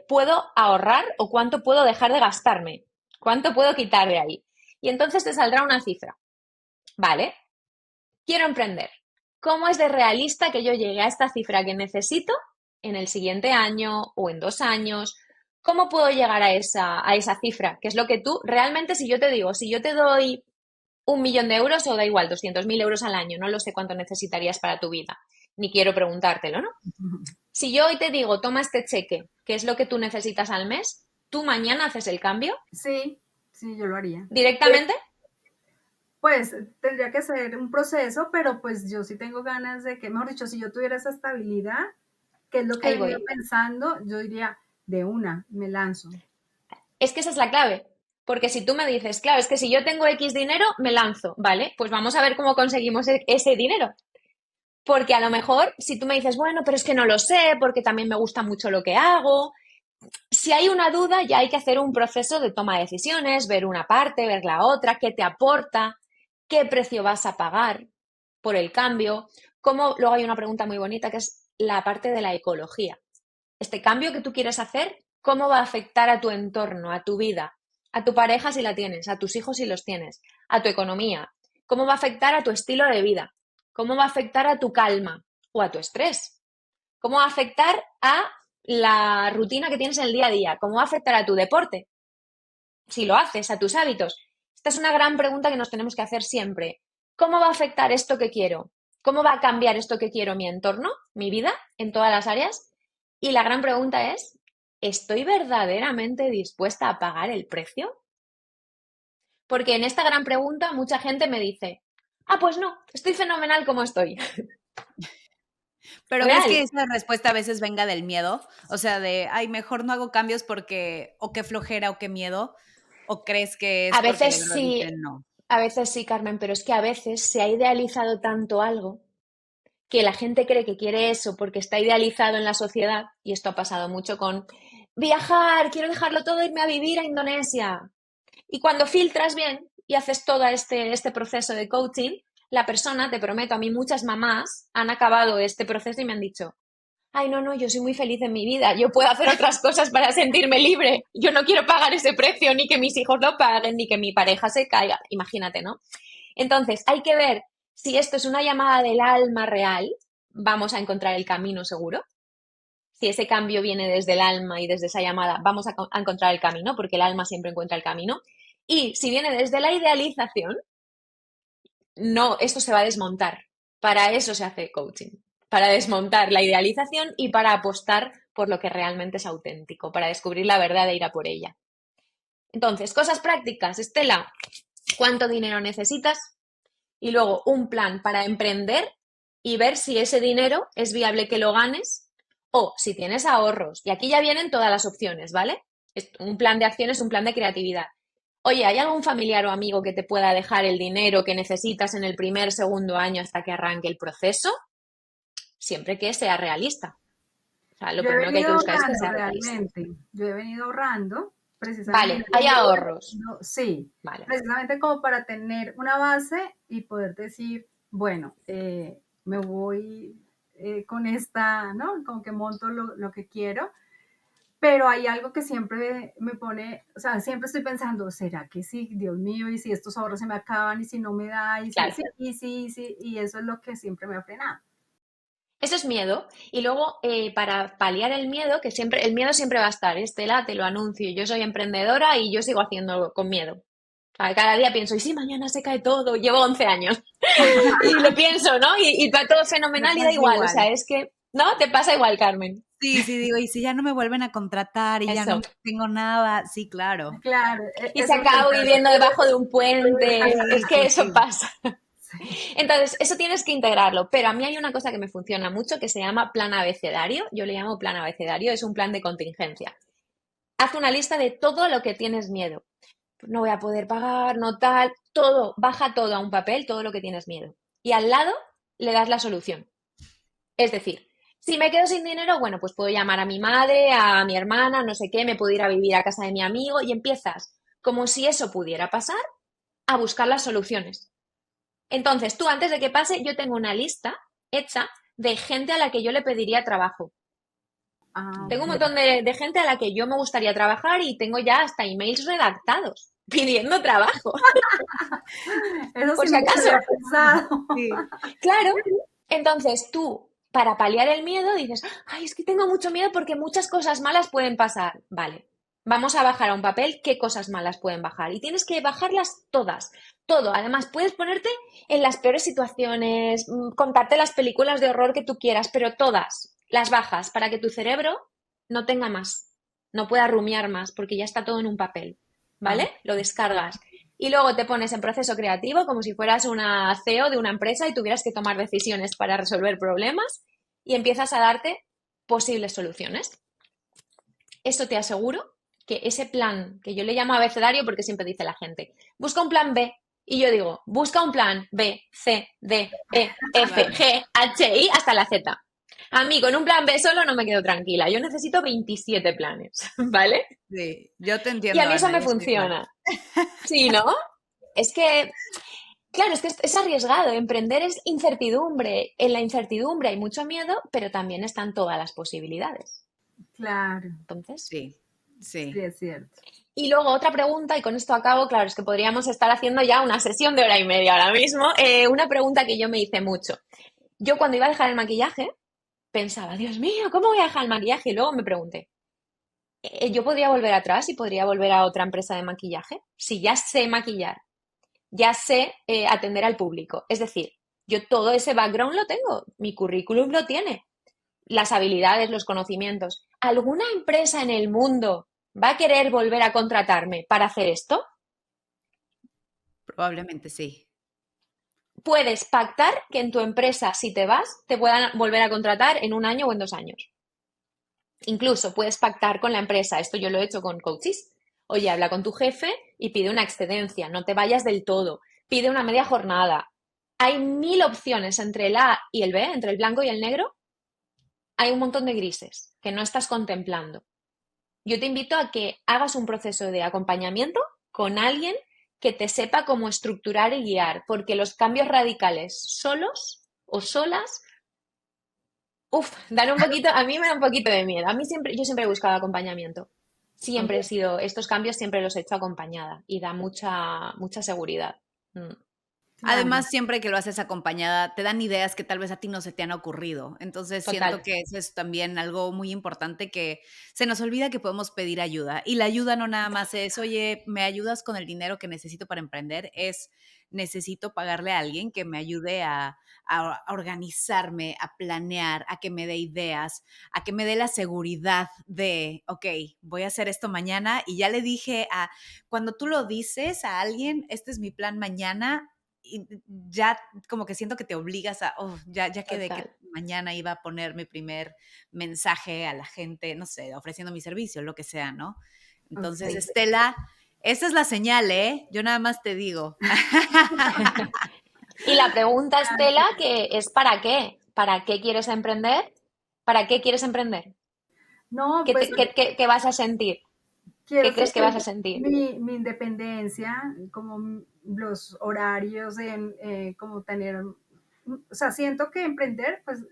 Speaker 2: puedo ahorrar o cuánto puedo dejar de gastarme? ¿Cuánto puedo quitar de ahí? Y entonces te saldrá una cifra. Vale, quiero emprender. ¿Cómo es de realista que yo llegue a esta cifra que necesito en el siguiente año o en 2 años? ¿Cómo puedo llegar a esa cifra? Que es lo que tú realmente, si yo te digo, si yo te doy 1 millón de euros o da igual, 200.000 euros al año, no lo sé cuánto necesitarías para tu vida. ni quiero preguntártelo, ¿no? Si yo hoy te digo, toma este cheque, que es lo que tú necesitas al mes, ¿tú mañana haces el cambio
Speaker 4: Sí, sí, yo lo haría.
Speaker 2: directamente?
Speaker 4: Pues tendría que ser un proceso, pero pues yo sí tengo ganas de que, mejor dicho, si yo tuviera esa estabilidad, que es lo que he
Speaker 2: Ahí
Speaker 4: venido
Speaker 2: voy.
Speaker 4: pensando, yo diría, de una, me lanzo.
Speaker 2: Es que esa es la clave. Porque si tú me dices, claro, es que si yo tengo X dinero, me lanzo, ¿vale? Pues vamos a ver cómo conseguimos ese dinero. Porque a lo mejor, si tú me dices, bueno, pero es que no lo sé, porque también me gusta mucho lo que hago. Si hay una duda, ya hay que hacer un proceso de toma de decisiones, ver una parte, ver la otra, qué te aporta, qué precio vas a pagar por el cambio. Luego hay una pregunta muy bonita que es la parte de la ecología. Este cambio que tú quieres hacer, ¿cómo va a afectar a tu entorno, a tu vida, a tu pareja si la tienes, a tus hijos si los tienes, a tu economía? ¿Cómo va a afectar a tu estilo de vida? ¿Cómo va a afectar a tu calma o a tu estrés? ¿Cómo va a afectar a la rutina que tienes en el día a día? ¿Cómo va a afectar a tu deporte? Si lo haces, a tus hábitos. Esta es una gran pregunta que nos tenemos que hacer siempre. ¿Cómo va a afectar esto que quiero? ¿Cómo va a cambiar esto que quiero mi entorno, mi vida, en todas las áreas? Y la gran pregunta es, ¿estoy verdaderamente dispuesta a pagar el precio? Porque en esta gran pregunta mucha gente me dice, pues no, estoy fenomenal como estoy.
Speaker 3: ¿Pero crees
Speaker 2: Real.
Speaker 3: que esa respuesta a veces venga del miedo? O sea, de, ay, mejor no hago cambios porque, o qué flojera, o qué miedo, ¿o crees que es
Speaker 2: A
Speaker 3: porque de
Speaker 2: veces
Speaker 3: verdad
Speaker 2: sí,
Speaker 3: dicen no?
Speaker 2: a veces sí, Carmen, pero es que a veces se ha idealizado tanto algo que la gente cree que quiere eso porque está idealizado en la sociedad, y esto ha pasado mucho con viajar, quiero dejarlo todo, irme a vivir a Indonesia. Y cuando filtras bien y haces todo este proceso de coaching, la persona, te prometo, a mí muchas mamás han acabado este proceso y me han dicho, ay, no, no, yo soy muy feliz en mi vida, yo puedo hacer otras cosas para sentirme libre, yo no quiero pagar ese precio, ni que mis hijos lo paguen, ni que mi pareja se caiga, imagínate, ¿no? Entonces, hay que ver si esto es una llamada del alma real, vamos a encontrar el camino seguro. Si ese cambio viene desde el alma y desde esa llamada, vamos a encontrar el camino, porque el alma siempre encuentra el camino. Y si viene desde la idealización, no, esto se va a desmontar. Para eso se hace coaching, para desmontar la idealización y para apostar por lo que realmente es auténtico, para descubrir la verdad e ir a por ella. Entonces, cosas prácticas, Estela, ¿cuánto dinero necesitas? Y luego un plan para emprender y ver si ese dinero es viable que lo ganes o si tienes ahorros. Y aquí ya vienen todas las opciones, ¿vale? Un plan de acción es un plan de creatividad. Oye, ¿hay algún familiar o amigo que te pueda dejar el dinero que necesitas en el primer, segundo año hasta que arranque el proceso? Siempre que sea realista. O sea, lo
Speaker 4: Yo he
Speaker 2: primero que hay que
Speaker 4: venido
Speaker 2: buscar es que
Speaker 4: ahorrando
Speaker 2: sea realista.
Speaker 4: realmente, yo he venido ahorrando
Speaker 2: Vale,
Speaker 4: precisamente,
Speaker 2: hay ahorros.
Speaker 4: sí,
Speaker 2: Vale.
Speaker 4: precisamente como para tener una base y poder decir, bueno, me voy con esta, ¿no? Como que monto lo que quiero, pero hay algo que siempre me pone, o sea, siempre estoy pensando, ¿será que sí? Dios mío, y si estos ahorros se me acaban y si no me da, y si,
Speaker 2: Claro.
Speaker 4: sí, sí, y eso es lo que siempre me ha frenado.
Speaker 2: Eso es miedo. Y luego, para paliar el miedo, que siempre, el miedo siempre va a estar, Estela, te lo anuncio, yo soy emprendedora y yo sigo haciendo con miedo. O sea, cada día pienso, ¿y si mañana se cae todo? Llevo 11 años. Y lo pienso, ¿no? Y va todo
Speaker 3: Me
Speaker 2: fenomenal y da
Speaker 3: pasa
Speaker 2: igual. O
Speaker 3: igual.
Speaker 2: sea, es que, ¿no? Te pasa igual, Carmen.
Speaker 3: Sí, sí, digo, y si ya no me vuelven a contratar y ya no
Speaker 2: Eso.
Speaker 3: tengo nada, sí, claro.
Speaker 4: Claro,
Speaker 2: Y se
Speaker 4: eso es lo que
Speaker 2: acaba
Speaker 4: pasa.
Speaker 2: viviendo debajo de un puente. Es
Speaker 3: Sí,
Speaker 2: que
Speaker 3: sí,
Speaker 2: eso
Speaker 3: sí.
Speaker 2: pasa. Entonces, eso tienes que integrarlo. Pero a mí hay una cosa que me funciona mucho que se llama plan abecedario. Yo le llamo plan abecedario. Es un plan de contingencia. Haz una lista de todo lo que tienes miedo. No voy a poder pagar, no tal, todo, baja todo a un papel, todo lo que tienes miedo. Y al lado le das la solución. Es decir, si me quedo sin dinero, bueno, pues puedo llamar a mi madre, a mi hermana, no sé qué, me puedo ir a vivir a casa de mi amigo y empiezas, como si eso pudiera pasar, a buscar las soluciones. Entonces, tú antes de que pase, yo tengo una lista hecha de gente a la que yo le pediría trabajo.
Speaker 4: Ah,
Speaker 2: Tengo un
Speaker 4: ok.
Speaker 2: montón de gente a la que yo me gustaría trabajar y tengo ya hasta emails redactados pidiendo trabajo,
Speaker 4: Eso
Speaker 2: por
Speaker 4: sí
Speaker 2: si
Speaker 4: nunca lo había
Speaker 2: acaso.
Speaker 4: pensado.
Speaker 3: Sí.
Speaker 2: Claro. Entonces tú, para paliar el miedo, dices, ay, es que tengo mucho miedo porque muchas cosas malas pueden pasar. Vale. Vamos a bajar a un papel qué cosas malas pueden bajar y tienes que bajarlas todas, todo. Además, puedes ponerte en las peores situaciones, contarte las películas de horror que tú quieras, pero todas las bajas para que tu cerebro no tenga más, no pueda rumiar más, porque ya está todo en un papel,
Speaker 4: Ah,
Speaker 2: ¿vale? Lo descargas. Y luego te pones en proceso creativo como si fueras una CEO de una empresa y tuvieras que tomar decisiones para resolver problemas y empiezas a darte posibles soluciones. Eso te aseguro que ese plan, que yo le llamo abecedario porque siempre dice la gente, busca un plan B. Y yo digo, busca un plan B, C, D, E, F,
Speaker 3: Claro.
Speaker 2: G, H, I hasta la Z. A mí con un plan B solo no me quedo tranquila. Yo necesito 27 planes, ¿vale?
Speaker 3: Sí, yo te
Speaker 2: Y a
Speaker 3: entiendo,
Speaker 2: mí eso
Speaker 3: Ana,
Speaker 2: me
Speaker 3: yo estoy igual.
Speaker 2: funciona. Sí, ¿no? Es que, claro, es que es arriesgado. Emprender es incertidumbre. En la incertidumbre hay mucho miedo, pero también están todas las posibilidades.
Speaker 4: claro,
Speaker 2: Entonces,
Speaker 3: Sí,
Speaker 4: sí,
Speaker 3: sí.
Speaker 4: es cierto.
Speaker 2: y luego otra pregunta, y con esto acabo, claro, es que podríamos estar haciendo ya una sesión de hora y media ahora mismo. Una pregunta que yo me hice mucho. Yo cuando iba a dejar el maquillaje, pensaba, Dios mío, ¿cómo voy a dejar el maquillaje? Y luego me pregunté, ¿yo podría volver atrás y podría volver a otra empresa de maquillaje? Si ya sé maquillar, ya sé atender al público. Es decir, yo todo ese background lo tengo, mi currículum lo tiene, las habilidades, los conocimientos. ¿Alguna empresa en el mundo va a querer volver a contratarme para hacer esto?
Speaker 3: Probablemente sí.
Speaker 2: Puedes pactar que en tu empresa, si te vas, te puedan volver a contratar en un año o en 2 años. Incluso puedes pactar con la empresa. Esto yo lo he hecho con coaches. Oye, habla con tu jefe y pide una excedencia. No te vayas del todo. Pide una media jornada. Hay 1000 opciones entre el A y el B, entre el blanco y el negro. Hay un montón de grises que no estás contemplando. Yo te invito a que hagas un proceso de acompañamiento con alguien que te sepa cómo estructurar y guiar, porque los cambios radicales solos o solas, dan un poquito, a mí me da un poquito de miedo. Yo siempre he buscado acompañamiento. Siempre he sido, estos cambios siempre los he hecho acompañada y da mucha seguridad. Mm,
Speaker 4: Claro,
Speaker 3: Además, siempre que lo haces acompañada, te dan ideas que tal vez a ti no se te han ocurrido. Entonces, siento
Speaker 2: total.
Speaker 3: que eso es también algo muy importante que se nos olvida que podemos pedir ayuda. Y la ayuda no nada más es, oye, ¿me ayudas con el dinero que necesito para emprender? Es, necesito pagarle a alguien que me ayude a organizarme, a planear, a que me dé ideas, a que me dé la seguridad de, ok, voy a hacer esto mañana. Y ya le dije cuando tú lo dices a alguien, este es mi plan mañana, y ya como que siento que te obligas a, oh, ya quedé
Speaker 2: Total.
Speaker 3: que mañana iba a poner mi primer mensaje a la gente, no sé, ofreciendo mi servicio, lo que sea, ¿no? Entonces,
Speaker 4: ok.
Speaker 3: Estela, esa es la señal, ¿eh? Yo nada más te digo.
Speaker 2: Y la pregunta, Estela,
Speaker 4: Gracias.
Speaker 2: que es ¿para qué? ¿Para qué quieres emprender? ¿Para qué quieres emprender?
Speaker 4: No,
Speaker 2: ¿Qué,
Speaker 4: pues
Speaker 2: qué vas a sentir?
Speaker 4: quiero
Speaker 2: ¿Qué crees que
Speaker 4: sentir
Speaker 2: vas a sentir?
Speaker 4: mi independencia, como los horarios, como tener, o sea, siento que emprender pues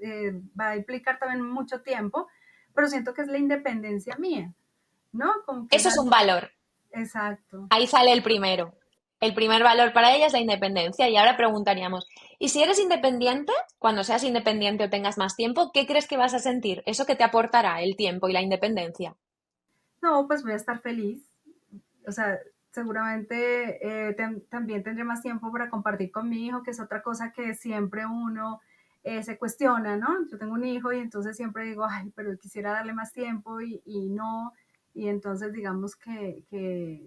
Speaker 4: va a implicar también mucho tiempo, pero siento que es la independencia mía, ¿no? Como que es
Speaker 2: Eso es un
Speaker 4: algo,
Speaker 2: valor.
Speaker 4: exacto.
Speaker 2: Ahí sale el primero. El primer valor para ella es la independencia. Y ahora preguntaríamos, ¿y si eres independiente, cuando seas independiente o tengas más tiempo, qué crees que vas a sentir? Eso que te aportará el tiempo y la independencia.
Speaker 4: No, pues voy a estar feliz, o sea, seguramente también tendré más tiempo para compartir con mi hijo, que es otra cosa que siempre uno se cuestiona, ¿no? Yo tengo un hijo y entonces siempre digo, ay, pero quisiera darle más tiempo y no, y entonces digamos que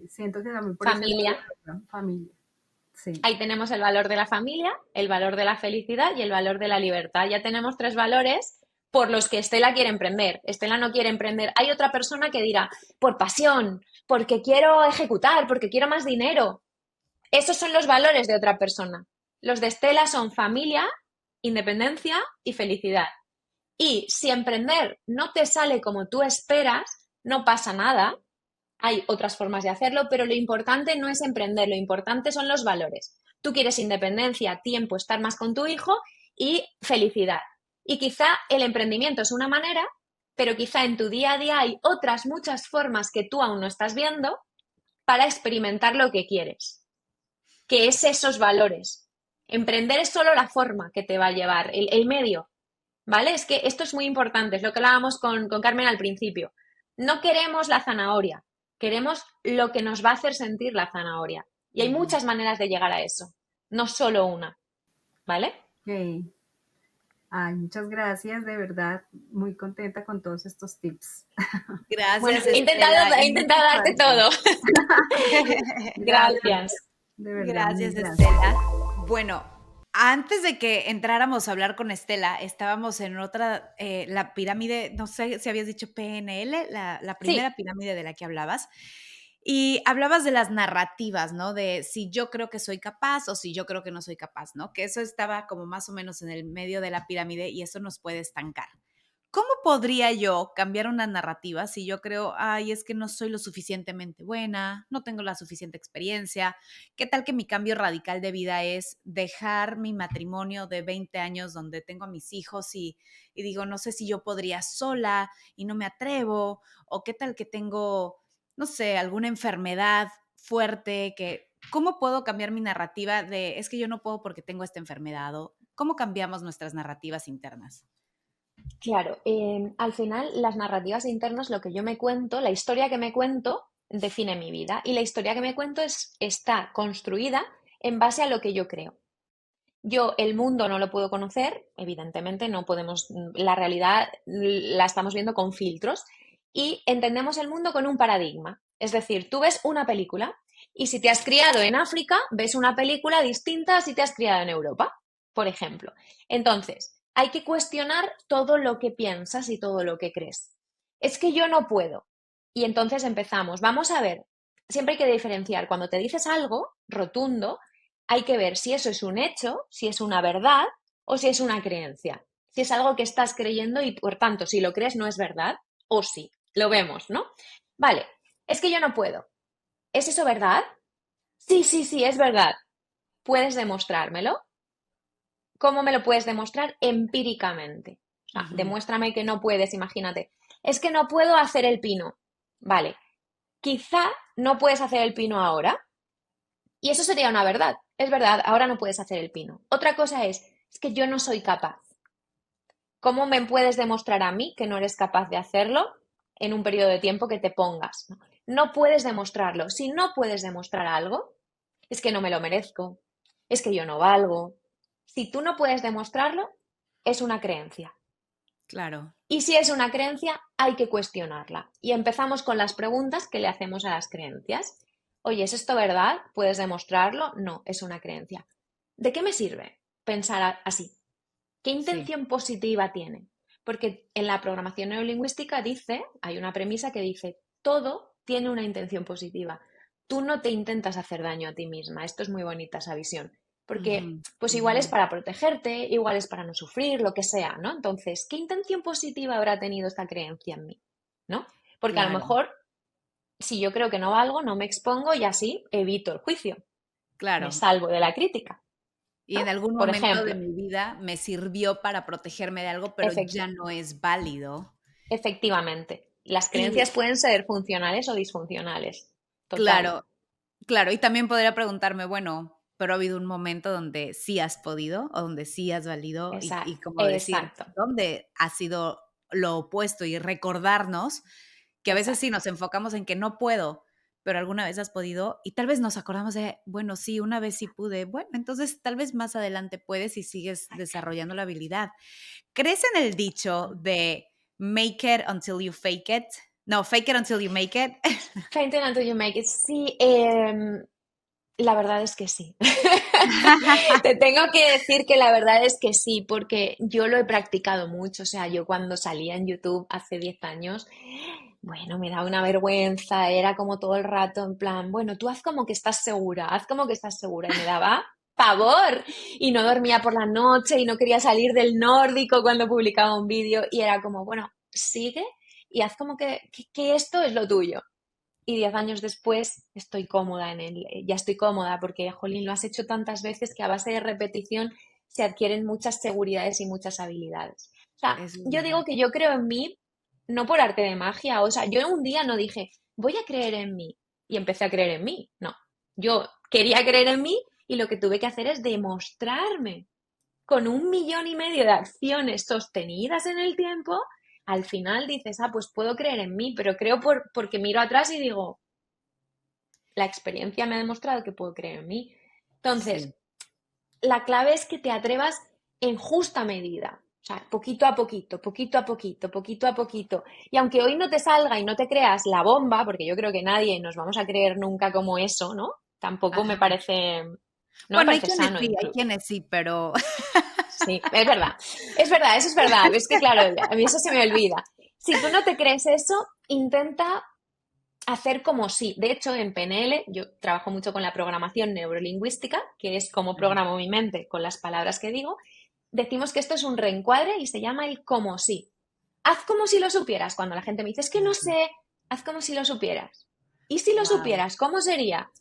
Speaker 4: siento que también por ese
Speaker 2: Familia.
Speaker 4: lado, ¿no? Familia, sí.
Speaker 2: Ahí tenemos el valor de la familia, el valor de la felicidad y el valor de la libertad. Ya tenemos 3 valores por los que Estela quiere emprender. Estela no quiere emprender. Hay otra persona que dirá, por pasión, porque quiero ejecutar, porque quiero más dinero. Esos son los valores de otra persona. Los de Estela son familia, independencia y felicidad. Y si emprender no te sale como tú esperas, no pasa nada. Hay otras formas de hacerlo, pero lo importante no es emprender, lo importante son los valores. Tú quieres independencia, tiempo, estar más con tu hijo y felicidad. Y quizá el emprendimiento es una manera, pero quizá en tu día a día hay otras muchas formas que tú aún no estás viendo para experimentar lo que quieres, que es esos valores. Emprender es solo la forma que te va a llevar, el medio, ¿vale? Es que esto es muy importante, es lo que hablábamos con Carmen al principio. No queremos la zanahoria, Queremos lo que nos va a hacer sentir la zanahoria. Y hay muchas maneras de llegar a eso, no solo una, ¿vale?
Speaker 4: Ok. Ay, muchas gracias, de verdad, muy contenta con todos estos tips.
Speaker 2: Bueno,
Speaker 3: Gracias,
Speaker 2: he
Speaker 3: Estela.
Speaker 2: intentado, he
Speaker 3: Y muy
Speaker 2: intentado darte
Speaker 3: fuerte.
Speaker 2: todo.
Speaker 4: Gracias,
Speaker 2: Gracias.
Speaker 4: de verdad,
Speaker 3: Gracias,
Speaker 4: mil gracias.
Speaker 3: Estela. Bueno, antes de que entráramos a hablar con Estela, estábamos en otra, la pirámide, no sé si habías dicho PNL, la
Speaker 2: Sí,
Speaker 3: primera pirámide de la que hablabas, y hablabas de las narrativas, ¿no? De si yo creo que soy capaz o si yo creo que no soy capaz, ¿no? Que eso estaba como más o menos en el medio de la pirámide y eso nos puede estancar. ¿Cómo podría yo cambiar una narrativa si yo creo, ay, es que no soy lo suficientemente buena, no tengo la suficiente experiencia? ¿Qué tal que mi cambio radical de vida es dejar mi matrimonio de 20 años donde tengo a mis hijos y digo, no sé si yo podría sola y no me atrevo? ¿O qué tal que tengo, no sé, alguna enfermedad fuerte que... ¿Cómo puedo cambiar mi narrativa de es que yo no puedo porque tengo esta enfermedad? ¿O cómo cambiamos nuestras narrativas internas?
Speaker 2: claro. Al final, las narrativas internas, lo que yo me cuento, la historia que me cuento, define mi vida. Y la historia que me cuento está construida en base a lo que yo creo. Yo el mundo no lo puedo conocer, evidentemente no podemos, la realidad la estamos viendo con filtros y entendemos el mundo con un paradigma. Es decir, tú ves una película y si te has criado en África, ves una película distinta a si te has criado en Europa, por ejemplo. Entonces, hay que cuestionar todo lo que piensas y todo lo que crees. Es que yo no puedo. Y entonces empezamos. Vamos a ver, siempre hay que diferenciar. Cuando te dices algo rotundo, hay que ver si eso es un hecho, si es una verdad o si es una creencia. Si es algo que estás creyendo y por tanto, si lo crees no es verdad o sí. Lo vemos, ¿no? Vale, es que yo no puedo. ¿Es eso verdad? Sí, sí, sí, es verdad. ¿Puedes demostrármelo? ¿Cómo me lo puedes demostrar? Empíricamente. O sea,
Speaker 3: Ujú.
Speaker 2: demuéstrame que no puedes, imagínate. Es que no puedo hacer el pino. Vale, quizá no puedes hacer el pino ahora, y eso sería una verdad. Es verdad, ahora no puedes hacer el pino. Otra cosa es que yo no soy capaz. ¿Cómo me puedes demostrar a mí que no eres capaz de hacerlo en un periodo de tiempo que te pongas? No puedes demostrarlo. Si no puedes demostrar algo, es que no me lo merezco, es que yo no valgo. Si tú no puedes demostrarlo, es una creencia.
Speaker 3: Claro.
Speaker 2: Y si es una creencia, hay que cuestionarla. Y empezamos con las preguntas que le hacemos a las creencias. Oye, ¿es esto verdad? ¿Puedes demostrarlo? No, es una creencia. ¿De qué me sirve pensar así? ¿Qué
Speaker 3: Sí,
Speaker 2: intención positiva tiene? Porque en la programación neurolingüística dice, hay una premisa que dice, todo tiene una intención positiva. Tú no te intentas hacer daño a ti misma. Esto es muy bonita esa visión. Porque,
Speaker 3: ujú,
Speaker 2: pues igual
Speaker 3: ujú,
Speaker 2: es para protegerte, igual es para no sufrir, lo que sea, ¿no? Entonces, ¿qué intención positiva habrá tenido esta creencia en mí? ¿No? Porque a lo
Speaker 3: claro,
Speaker 2: mejor, si yo creo que no valgo, no me expongo y así evito el juicio. Me
Speaker 3: claro.
Speaker 2: salvo de la crítica,
Speaker 3: Y
Speaker 2: ¿no?
Speaker 3: en algún
Speaker 2: Por
Speaker 3: momento de
Speaker 2: ejemplo,
Speaker 3: mi vida me sirvió para protegerme de algo, pero ya no es válido.
Speaker 2: efectivamente, las creencias
Speaker 3: Y
Speaker 2: pueden ser funcionales o disfuncionales. Total.
Speaker 3: claro, claro, y también podría preguntarme, bueno, pero ha habido un momento donde sí has podido o donde sí has valido y como decir,
Speaker 2: Exacto.
Speaker 3: ¿dónde ha sido lo opuesto? Y recordarnos que a veces sí
Speaker 2: Exacto.
Speaker 3: nos enfocamos en que no puedo, pero alguna vez has podido y tal vez nos acordamos de, bueno, sí, una vez sí pude, bueno, entonces tal vez más adelante puedes y sigues desarrollando la habilidad. ¿Crees en el dicho de make it until you fake it? No, fake it until you make it.
Speaker 2: Faint until you make it. Sí, la verdad es que sí. Te tengo que decir que la verdad es que sí, porque yo lo he practicado mucho. O sea, yo cuando salía en YouTube hace 10 años, bueno, me daba una vergüenza, era como todo el rato en plan, bueno, tú haz como que estás segura, haz como que estás segura. Y me daba pavor. Y no dormía por la noche y no quería salir del nórdico cuando publicaba un vídeo. Y era como, bueno, sigue y haz como que esto es lo tuyo. Y 10 años después estoy cómoda en él, ya estoy cómoda porque, jolín, lo has hecho tantas veces que a base de repetición se adquieren muchas seguridades y muchas habilidades. O sea,
Speaker 3: Eso es
Speaker 2: yo digo
Speaker 3: verdad.
Speaker 2: que yo creo en mí no por arte de magia, o sea, yo un día no dije, voy a creer en mí y empecé a creer en mí, no, yo quería creer en mí y lo que tuve que hacer es demostrarme con 1,5 millones de acciones sostenidas en el tiempo. Al final dices, ah, pues puedo creer en mí, pero creo porque miro atrás y digo, La experiencia me ha demostrado que puedo creer en mí. Entonces,
Speaker 3: Sí.
Speaker 2: la clave es que te atrevas en justa medida. O sea, poquito a poquito, poquito a poquito, poquito a poquito. Y aunque hoy no te salga y no te creas la bomba, porque yo creo que nadie nos vamos a creer nunca como eso, ¿no? Tampoco me
Speaker 3: Ajá.
Speaker 2: parece, no me
Speaker 3: Bueno,
Speaker 2: parece sano
Speaker 3: hay
Speaker 2: incluso.
Speaker 3: quienes sí, pero
Speaker 2: Sí, es verdad, eso es verdad. Es que claro, a mí eso se me olvida. Si tú no te crees eso, intenta hacer como sí. De hecho, en PNL yo trabajo mucho con la programación neurolingüística, que es cómo programo mi mente con las palabras que digo. Decimos que esto es un reencuadre y se llama el como sí. Haz como si lo supieras. Cuando la gente me dice, es que no sé, haz como si lo supieras. ¿Y si lo
Speaker 3: wow.
Speaker 2: supieras, cómo sería?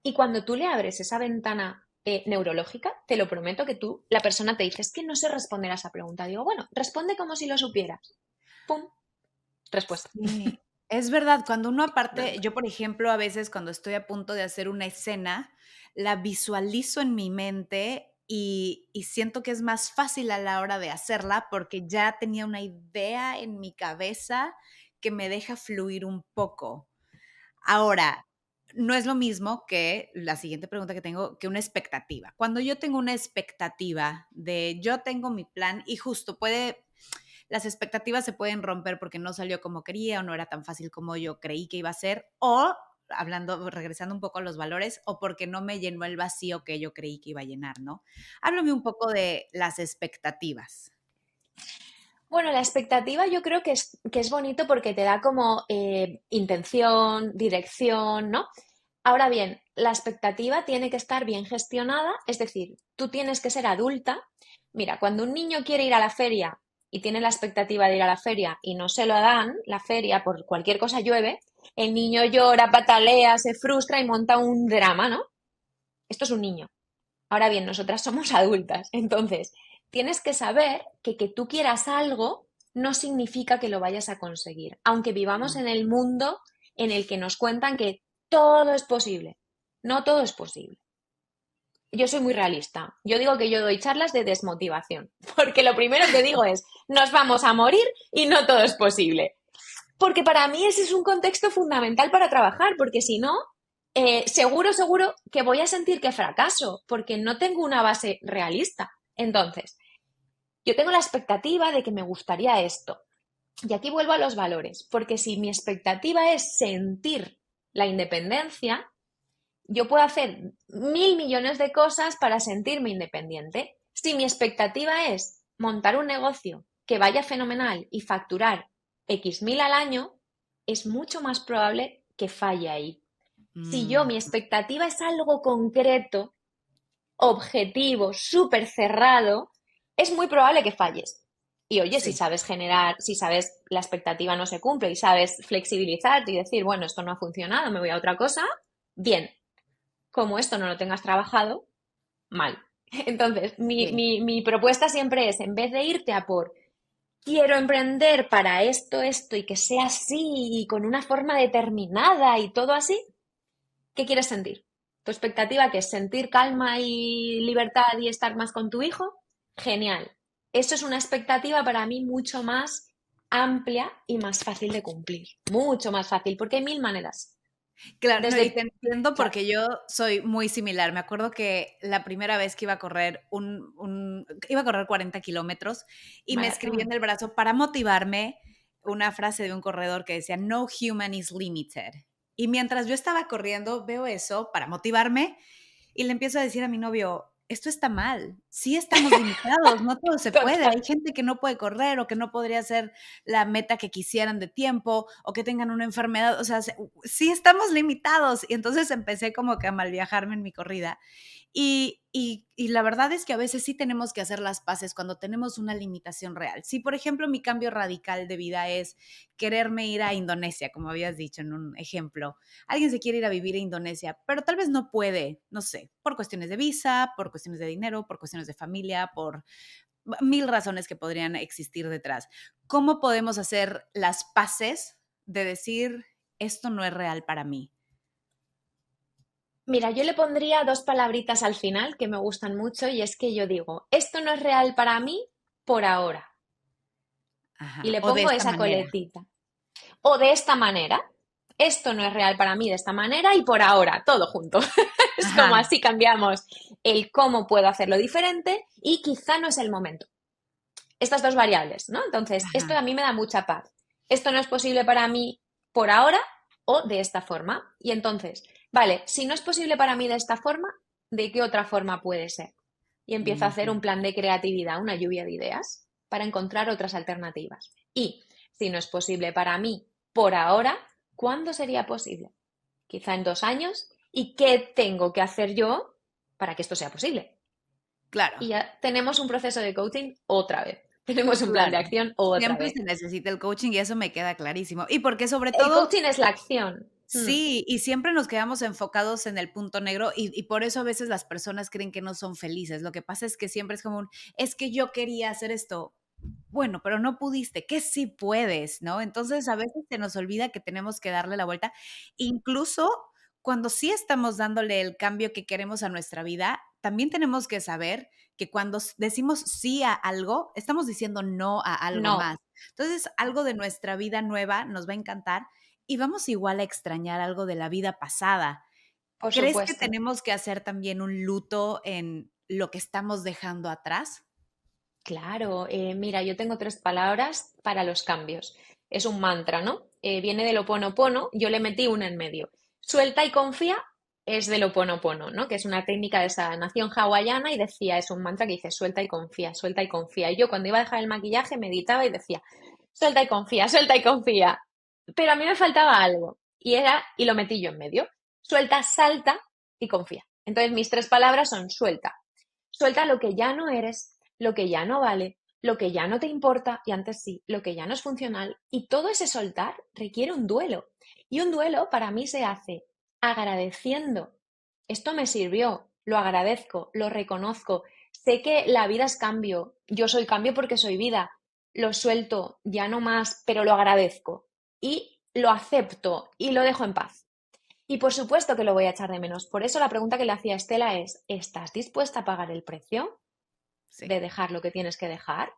Speaker 2: Y cuando tú le abres esa ventana neurológica, te lo prometo que tú, la persona te dice, es que no sé responder a esa pregunta. Digo, bueno, responde como si lo supieras. ¡Pum! Respuesta.
Speaker 3: Sí, es verdad, cuando uno aparte,
Speaker 2: Normal.
Speaker 3: yo por ejemplo, a veces cuando estoy a punto de hacer una escena, la visualizo en mi mente y siento que es más fácil a la hora de hacerla porque ya tenía una idea en mi cabeza que me deja fluir un poco. Ahora, no es lo mismo que la siguiente pregunta que tengo, que una expectativa. Cuando yo tengo una expectativa de yo tengo mi plan y justo las expectativas se pueden romper porque no salió como quería o no era tan fácil como yo creí que iba a ser, o regresando un poco a los valores, o porque no me llenó el vacío que yo creí que iba a llenar, ¿no? Háblame un poco de las expectativas.
Speaker 2: Bueno, la expectativa yo creo que es bonito porque te da como intención, dirección, ¿no? Ahora bien, la expectativa tiene que estar bien gestionada, es decir, tú tienes que ser adulta. Mira, cuando un niño quiere ir a la feria y tiene la expectativa de ir a la feria y no se lo dan, la feria por cualquier cosa llueve, el niño llora, patalea, se frustra y monta un drama, ¿no? Esto es un niño. Ahora bien, nosotras somos adultas, entonces tienes que saber que tú quieras algo no significa que lo vayas a conseguir, aunque vivamos en el mundo en el que nos cuentan que todo es posible. No todo es posible. Yo soy muy realista. Yo digo que yo doy charlas de desmotivación, porque lo primero que digo es, nos vamos a morir y no todo es posible. Porque para mí ese es un contexto fundamental para trabajar, porque si no, seguro que voy a sentir que fracaso, porque no tengo una base realista. Entonces, yo tengo la expectativa de que me gustaría esto. Y aquí vuelvo a los valores, porque si mi expectativa es sentir la independencia, yo puedo hacer 1.000 millones de cosas para sentirme independiente. Si mi expectativa es montar un negocio que vaya fenomenal y facturar X mil al año, es mucho más probable que falle ahí. Si yo,
Speaker 3: Mm,
Speaker 2: mi expectativa es algo concreto, objetivo, súper cerrado, es muy probable que falles. Y oye, si
Speaker 3: sí,
Speaker 2: sabes generar, si sabes la expectativa no se cumple y sabes flexibilizarte y decir, bueno, esto no ha funcionado, me voy a otra cosa, bien. Como esto no lo tengas trabajado, mal. Entonces,
Speaker 3: sí.
Speaker 2: mi propuesta siempre es, en vez de irte a por quiero emprender para esto y que sea así y con una forma determinada y todo así, ¿qué quieres sentir? ¿Tu expectativa que es sentir calma y libertad y estar más con tu hijo? Genial. Eso es una expectativa para mí mucho más amplia y más fácil de cumplir. Mucho más fácil, porque hay mil maneras.
Speaker 3: Claro, no, y te
Speaker 2: Desde,
Speaker 3: entiendo
Speaker 2: claro,
Speaker 3: porque yo soy muy similar. Me acuerdo que la primera vez que iba a correr iba a correr 40 kilómetros y me escribí
Speaker 2: maratón.
Speaker 3: en el brazo para motivarme una frase de un corredor que decía, no human is limited. Y mientras yo estaba corriendo, veo eso para motivarme y le empiezo a decir a mi novio, esto está mal, sí estamos limitados, no todo se puede,
Speaker 2: Total.
Speaker 3: hay gente que no puede correr o que no podría hacer la meta que quisieran de tiempo o que tengan una enfermedad, o sea, sí estamos limitados. Y entonces empecé como que a malviajarme en mi corrida. Y la verdad es que a veces sí tenemos que hacer las paces cuando tenemos una limitación real. Si, por ejemplo, mi cambio radical de vida es quererme ir a Indonesia, como habías dicho en un ejemplo, alguien se quiere ir a vivir a Indonesia, pero tal vez no puede, no sé, por cuestiones de visa, por cuestiones de dinero, por cuestiones de familia, por mil razones que podrían existir detrás. ¿Cómo podemos hacer las paces de decir, esto no es real para mí?
Speaker 2: Mira, yo le pondría dos palabritas al final que me gustan mucho y es que yo digo, esto no es real para mí por ahora. Y
Speaker 3: Ajá.
Speaker 2: le
Speaker 3: O de
Speaker 2: pongo
Speaker 3: esta
Speaker 2: esa
Speaker 3: manera.
Speaker 2: coletita. O de esta manera. esto no es real para mí de esta manera y por ahora, todo junto. Es como
Speaker 3: Ajá,
Speaker 2: así cambiamos el cómo puedo hacerlo diferente y quizá no es el momento. Estas dos variables, ¿no? Entonces, esto
Speaker 3: ajá.
Speaker 2: a mí me da mucha paz. Esto no es posible para mí por ahora o de esta forma. Y entonces, vale, si no es posible para mí de esta forma, ¿de qué otra forma puede ser? Y empiezo a hacer
Speaker 3: Ujú.
Speaker 2: un plan de creatividad, una lluvia de ideas para encontrar otras alternativas. Y si no es posible para mí por ahora, ¿cuándo sería posible? Quizá en 2 años. ¿Y qué tengo que hacer yo para que esto sea posible?
Speaker 3: Claro,
Speaker 2: Y ya tenemos un proceso de coaching otra vez. Tenemos un plan de
Speaker 3: claro.
Speaker 2: acción otra
Speaker 3: Siempre
Speaker 2: vez.
Speaker 3: se necesita el coaching y eso me queda clarísimo. Y porque sobre
Speaker 2: El
Speaker 3: todo
Speaker 2: coaching es la acción.
Speaker 3: sí, y siempre nos quedamos enfocados en el punto negro y por eso a veces las personas creen que no son felices. Lo que pasa es que siempre es como un, es que yo quería hacer esto. Bueno, pero no pudiste, que sí puedes, ¿no? Entonces a veces se nos olvida que tenemos que darle la vuelta, incluso cuando sí estamos dándole el cambio que queremos a nuestra vida, también tenemos que saber que cuando decimos sí a algo, estamos diciendo no a algo
Speaker 2: No,
Speaker 3: más. Entonces, algo de nuestra vida nueva nos va a encantar y vamos igual a extrañar algo de la vida pasada.
Speaker 2: por
Speaker 3: ¿Crees que
Speaker 2: supuesto.
Speaker 3: tenemos que hacer también un luto en lo que estamos dejando atrás?
Speaker 2: Claro, mira, yo tengo 3 palabras para los cambios. Es un mantra, ¿no? Viene del Ho'oponopono, yo le metí una en medio. Suelta y confía es del Ho'oponopono, ¿no? Que es una técnica de sanación hawaiana y decía, es un mantra que dice suelta y confía, suelta y confía. Y yo cuando iba a dejar el maquillaje meditaba y decía, suelta y confía, suelta y confía. Pero a mí me faltaba algo y lo metí yo en medio. Suelta, salta y confía. Entonces mis 3 palabras son suelta. Suelta lo que ya no eres, lo que ya no vale, lo que ya no te importa y antes sí, lo que ya no es funcional. Y todo ese soltar requiere un duelo. Y un duelo para mí se hace agradeciendo. Esto me sirvió, lo agradezco, lo reconozco. Sé que la vida es cambio. Yo soy cambio porque soy vida. Lo suelto, ya no más, pero lo agradezco. Y lo acepto y lo dejo en paz. Y por supuesto que lo voy a echar de menos. Por eso la pregunta que le hacía a Estela es, ¿estás dispuesta a pagar el precio
Speaker 3: Sí,
Speaker 2: de dejar lo que tienes que dejar?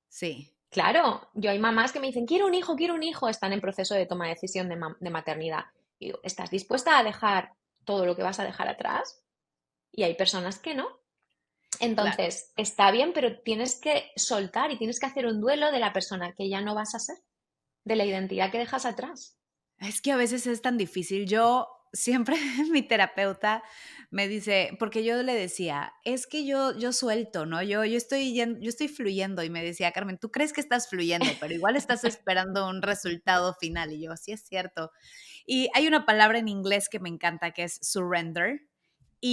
Speaker 3: sí,
Speaker 2: Claro, yo hay mamás que me dicen, quiero un hijo, están en proceso de toma de decisión de maternidad. Y digo, ¿estás dispuesta a dejar todo lo que vas a dejar atrás? Y hay personas que no.
Speaker 3: claro.
Speaker 2: Entonces, está bien, pero tienes que soltar y tienes que hacer un duelo de la persona que ya no vas a ser, de la identidad que dejas atrás.
Speaker 3: Es que a veces es tan difícil. Yo siempre mi terapeuta me dice, porque yo le decía, es que yo suelto, ¿no? Yo estoy fluyendo y me decía, Carmen, tú crees que estás fluyendo, pero igual estás esperando un resultado final. Y yo, sí es cierto. Y hay una palabra en inglés que me encanta que es surrender.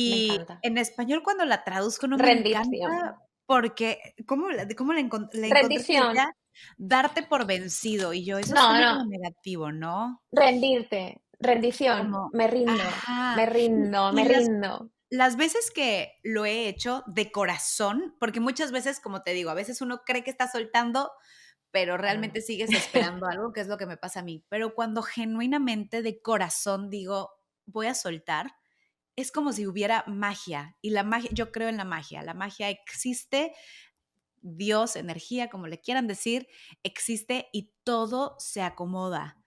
Speaker 2: Me
Speaker 3: Y
Speaker 2: encanta.
Speaker 3: en español cuando la traduzco no me
Speaker 2: Rendición.
Speaker 3: encanta porque, ¿cómo la encontré? Que
Speaker 2: Rendición.
Speaker 3: decía darte por vencido. Y yo, eso
Speaker 2: No,
Speaker 3: suena como
Speaker 2: no.
Speaker 3: negativo, ¿no?
Speaker 2: Rendirte, rendición,
Speaker 3: Como
Speaker 2: me rindo, me
Speaker 3: ajá.
Speaker 2: rindo, me
Speaker 3: Y
Speaker 2: rindo.
Speaker 3: las veces que lo he hecho de corazón, porque muchas veces, como te digo, a veces uno cree que está soltando, pero
Speaker 2: Pero no.
Speaker 3: realmente sigues esperando algo, que es lo que me pasa a mí. Pero cuando genuinamente de corazón digo: "Voy a soltar", es como si hubiera magia, y la magia yo creo en la magia existe, Dios, energía, como le quieran decir, existe y todo se acomoda.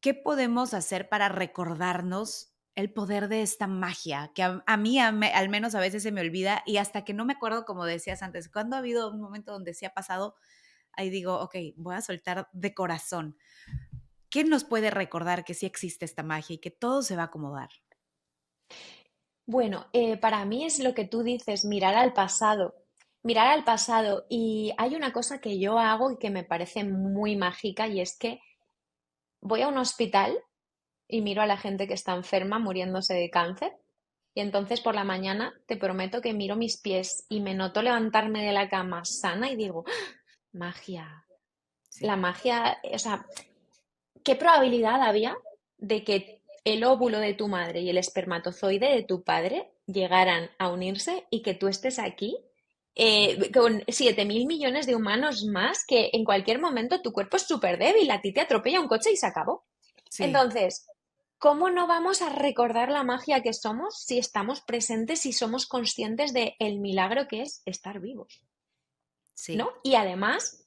Speaker 3: ¿Qué podemos hacer para recordarnos el poder de esta magia? Que a mí, al menos a veces se me olvida y hasta que no me acuerdo, como decías antes, cuando ha habido un momento donde sí ha pasado, ahí digo, ok, voy a soltar de corazón. ¿Qué nos puede recordar que sí existe esta magia y que todo se va a acomodar?
Speaker 2: Bueno, para mí es lo que tú dices, mirar al pasado. Mirar al pasado. Y hay una cosa que yo hago y que me parece muy mágica y es que voy a un hospital y miro a la gente que está enferma muriéndose de cáncer. Y entonces por la mañana te prometo que miro mis pies y me noto levantarme de la cama sana y digo, ¡ah! Magia. La
Speaker 3: Sí,
Speaker 2: magia, o sea, ¿qué probabilidad había de que el óvulo de tu madre y el espermatozoide de tu padre llegaran a unirse y que tú estés aquí con 7.000 millones de humanos más que en cualquier momento tu cuerpo es súper débil, a ti te atropella un coche y se acabó?
Speaker 3: sí,
Speaker 2: Entonces, ¿cómo no vamos a recordar la magia que somos si estamos presentes y somos conscientes de el milagro que es estar vivos? ¿No?
Speaker 3: sí,
Speaker 2: Y además,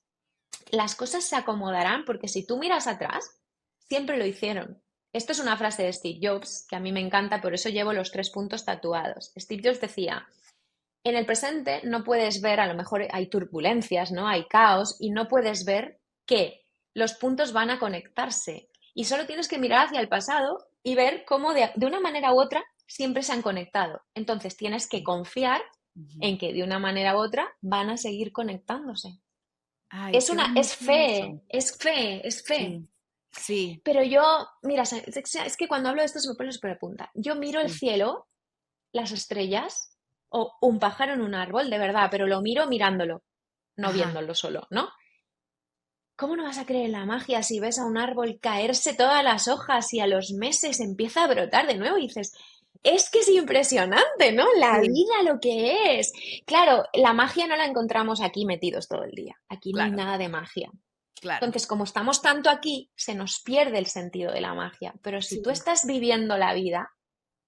Speaker 2: las cosas se acomodarán porque si tú miras atrás, siempre lo hicieron. Esto es una frase de Steve Jobs que a mí me encanta, por eso llevo los 3 puntos tatuados. Steve Jobs decía, en el presente no puedes ver, a lo mejor hay turbulencias, ¿no? Hay caos y no puedes ver que los puntos van a conectarse. Y solo tienes que mirar hacia el pasado y ver cómo de una manera u otra siempre se han conectado. Entonces tienes que confiar en que de una manera u otra van a seguir conectándose.
Speaker 3: Ay, qué
Speaker 2: Es
Speaker 3: bonito
Speaker 2: fe,
Speaker 3: eso.
Speaker 2: es fe, es fe.
Speaker 3: Sí, sí,
Speaker 2: Pero yo, mira, es que cuando hablo de esto se me pone súper de punta. Yo miro el
Speaker 3: sí.
Speaker 2: cielo, las estrellas, o un pájaro en un árbol, de verdad, pero lo miro mirándolo, no
Speaker 3: Ajá.
Speaker 2: viéndolo solo, ¿no? ¿Cómo no vas a creer en la magia si ves a un árbol caerse todas las hojas y a los meses empieza a brotar de nuevo y dices, es que es impresionante, ¿no? La
Speaker 3: Sí,
Speaker 2: vida lo que es. Claro, la magia no la encontramos aquí metidos todo el día. Aquí no hay
Speaker 3: claro,
Speaker 2: nada de magia.
Speaker 3: claro.
Speaker 2: Entonces, como estamos tanto aquí, se nos pierde el sentido de la magia. Pero si tú
Speaker 3: Sí,
Speaker 2: estás viviendo la vida,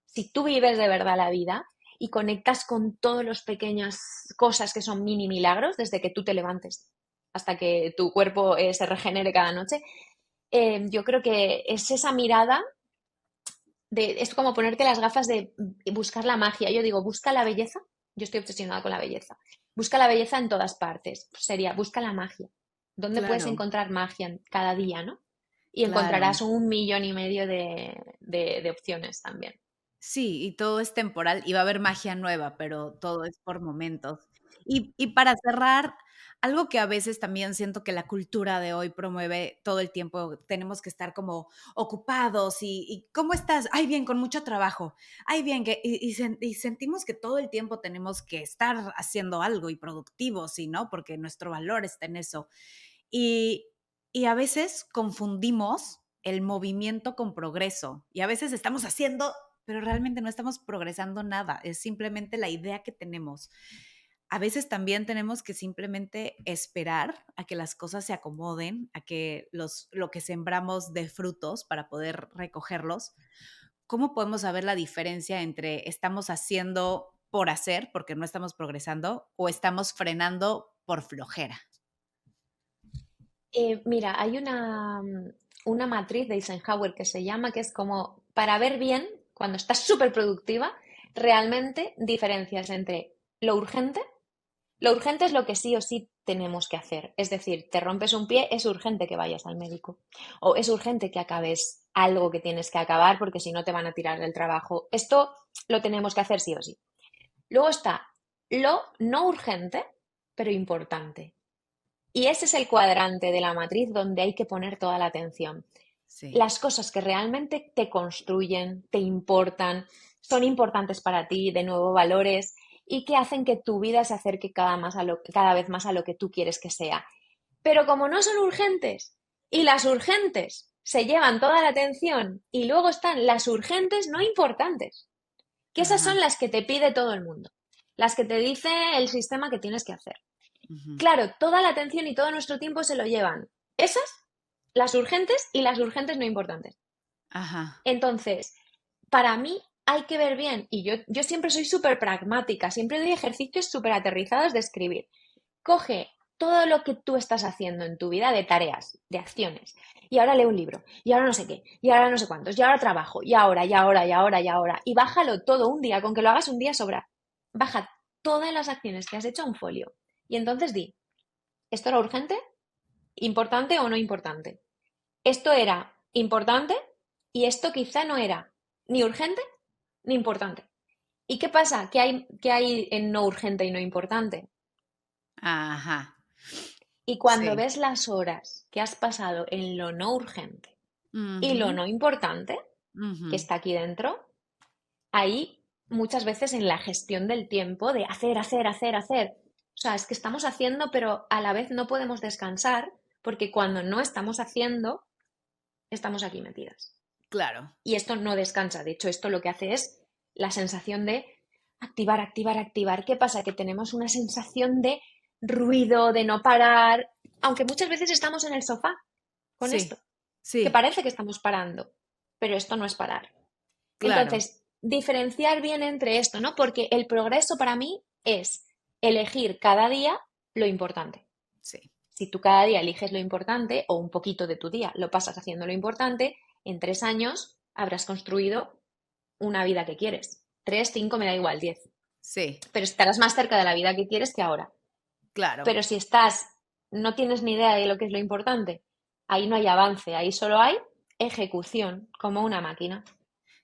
Speaker 2: si tú vives de verdad la vida y conectas con todas las pequeñas cosas que son mini milagros, desde que tú te levantes hasta que tu cuerpo se regenere cada noche, yo creo que es esa mirada es como ponerte las gafas de buscar la magia. Yo digo, busca la belleza. Yo estoy obsesionada con la belleza. Busca la belleza en todas partes. Sería, busca la magia. ¿Dónde puedes
Speaker 3: claro,
Speaker 2: encontrar magia cada día, no? Y
Speaker 3: claro.
Speaker 2: encontrarás 1,5 millones de opciones también.
Speaker 3: Sí, y todo es temporal y va a haber magia nueva, pero todo es por momentos. Y para cerrar, algo que a veces también siento que la cultura de hoy promueve todo el tiempo, tenemos que estar como ocupados y ¿cómo estás? Ay, bien, con mucho trabajo. Ay, bien, que y sentimos que todo el tiempo tenemos que estar haciendo algo y productivos, ¿sí, no? Porque nuestro valor está en eso. Y y a veces confundimos el movimiento con progreso, y a veces estamos haciendo, pero realmente no estamos progresando nada, es simplemente la idea que tenemos. A veces también tenemos que simplemente esperar a que las cosas se acomoden, a que lo que sembramos dé frutos para poder recogerlos. ¿Cómo podemos saber la diferencia entre estamos haciendo por hacer, porque no estamos progresando, o estamos frenando por flojera?
Speaker 2: Mira, hay una matriz de Eisenhower que se llama, que es como para ver bien, cuando estás súper productiva, realmente diferencias entre lo urgente. Lo urgente es lo que sí o sí tenemos que hacer. Es decir, te rompes un pie, es urgente que vayas al médico. O es urgente que acabes algo que tienes que acabar porque si no te van a tirar del trabajo. Esto lo tenemos que hacer sí o sí. Luego está lo no urgente, pero importante. Y ese es el cuadrante de la matriz donde hay que poner toda la atención.
Speaker 3: Sí.
Speaker 2: Las cosas que realmente te construyen, te importan, son importantes para ti, de nuevo valores, y que hacen que tu vida se acerque cada vez más a lo que tú quieres que sea. Pero como no son urgentes y las urgentes se llevan toda la atención y luego están las urgentes no importantes, que esas
Speaker 3: Ajá.
Speaker 2: son las que te pide todo el mundo, las que te dice el sistema que tienes que hacer.
Speaker 3: Ujú.
Speaker 2: Claro, toda la atención y todo nuestro tiempo se lo llevan esas, las urgentes y las urgentes no importantes.
Speaker 3: Ajá.
Speaker 2: Entonces, para mí hay que ver bien, y yo siempre soy súper pragmática, siempre doy ejercicios súper aterrizados de escribir. Coge todo lo que tú estás haciendo en tu vida de tareas, de acciones, y ahora leo un libro, y ahora no sé qué, y ahora no sé cuántos, y ahora trabajo, y ahora, y ahora, y ahora, y ahora, y bájalo todo un día, con que lo hagas un día sobra. Baja todas las acciones que has hecho a un folio. Y entonces di, ¿esto era urgente? ¿Importante o no importante? Esto era importante y esto quizá no era ni urgente ni importante. ¿Y qué pasa? ¿Qué hay en no urgente y no importante?
Speaker 3: Ajá.
Speaker 2: Y cuando
Speaker 3: Sí.
Speaker 2: ves las horas que has pasado en lo no urgente y lo
Speaker 3: Ujú,
Speaker 2: no importante, que
Speaker 3: ujú.
Speaker 2: está aquí dentro, ahí muchas veces en la gestión del tiempo de hacer, hacer, hacer, hacer. O sea, es que estamos haciendo, pero a la vez no podemos descansar porque cuando no estamos haciendo, estamos aquí metidas.
Speaker 3: Claro.
Speaker 2: Y esto no descansa. De hecho, esto lo que hace es la sensación de activar, activar, activar. ¿Qué pasa? Que tenemos una sensación de ruido, de no parar, aunque muchas veces estamos en el sofá con esto,
Speaker 3: Sí,
Speaker 2: que
Speaker 3: sí,
Speaker 2: parece que estamos parando, pero esto no es parar.
Speaker 3: claro.
Speaker 2: Entonces, diferenciar bien entre esto, ¿no? Porque el progreso para mí es elegir cada día lo importante.
Speaker 3: Sí.
Speaker 2: Si tú cada día eliges lo importante o un poquito de tu día lo pasas haciendo lo importante, en 3 años habrás construido una vida que quieres. 3, 5, me da igual, 10.
Speaker 3: Sí,
Speaker 2: Pero estarás más cerca de la vida que quieres que ahora.
Speaker 3: claro.
Speaker 2: Pero si no tienes ni idea de lo que es lo importante, ahí no hay avance, ahí solo hay ejecución, como una máquina.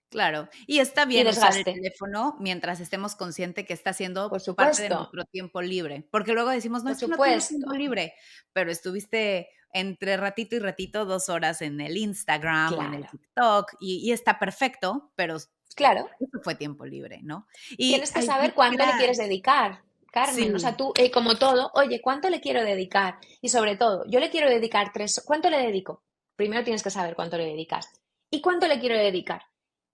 Speaker 3: Claro, y está
Speaker 2: Y
Speaker 3: bien usar el
Speaker 2: desgaste,
Speaker 3: teléfono mientras estemos conscientes que está
Speaker 2: por
Speaker 3: siendo parte de
Speaker 2: supuesto,
Speaker 3: nuestro tiempo libre, porque luego decimos, no,
Speaker 2: por
Speaker 3: es que no tengo tiempo
Speaker 2: supuesto.
Speaker 3: libre, pero estuviste entre ratito y ratito 2 horas en el Instagram o en el
Speaker 2: Claro,
Speaker 3: TikTok y está perfecto, pero
Speaker 2: claro.
Speaker 3: eso fue tiempo libre, ¿no? Y
Speaker 2: Tienes que
Speaker 3: ay, yo
Speaker 2: saber cuánto le
Speaker 3: quisiera,
Speaker 2: quieres dedicar, Carmen. O sea,
Speaker 3: sí,
Speaker 2: tú, como todo, oye, ¿cuánto le quiero dedicar? Y sobre todo, yo le quiero dedicar 3, ¿cuánto le dedico? Primero tienes que saber cuánto le dedicas. ¿Y cuánto le quiero dedicar?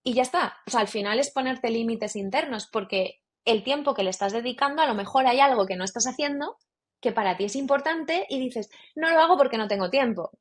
Speaker 2: Y ya está. O sea, al final es ponerte límites internos, porque el tiempo que le estás dedicando, a lo mejor hay algo que no estás haciendo que para ti es importante y dices, no lo hago porque no tengo tiempo.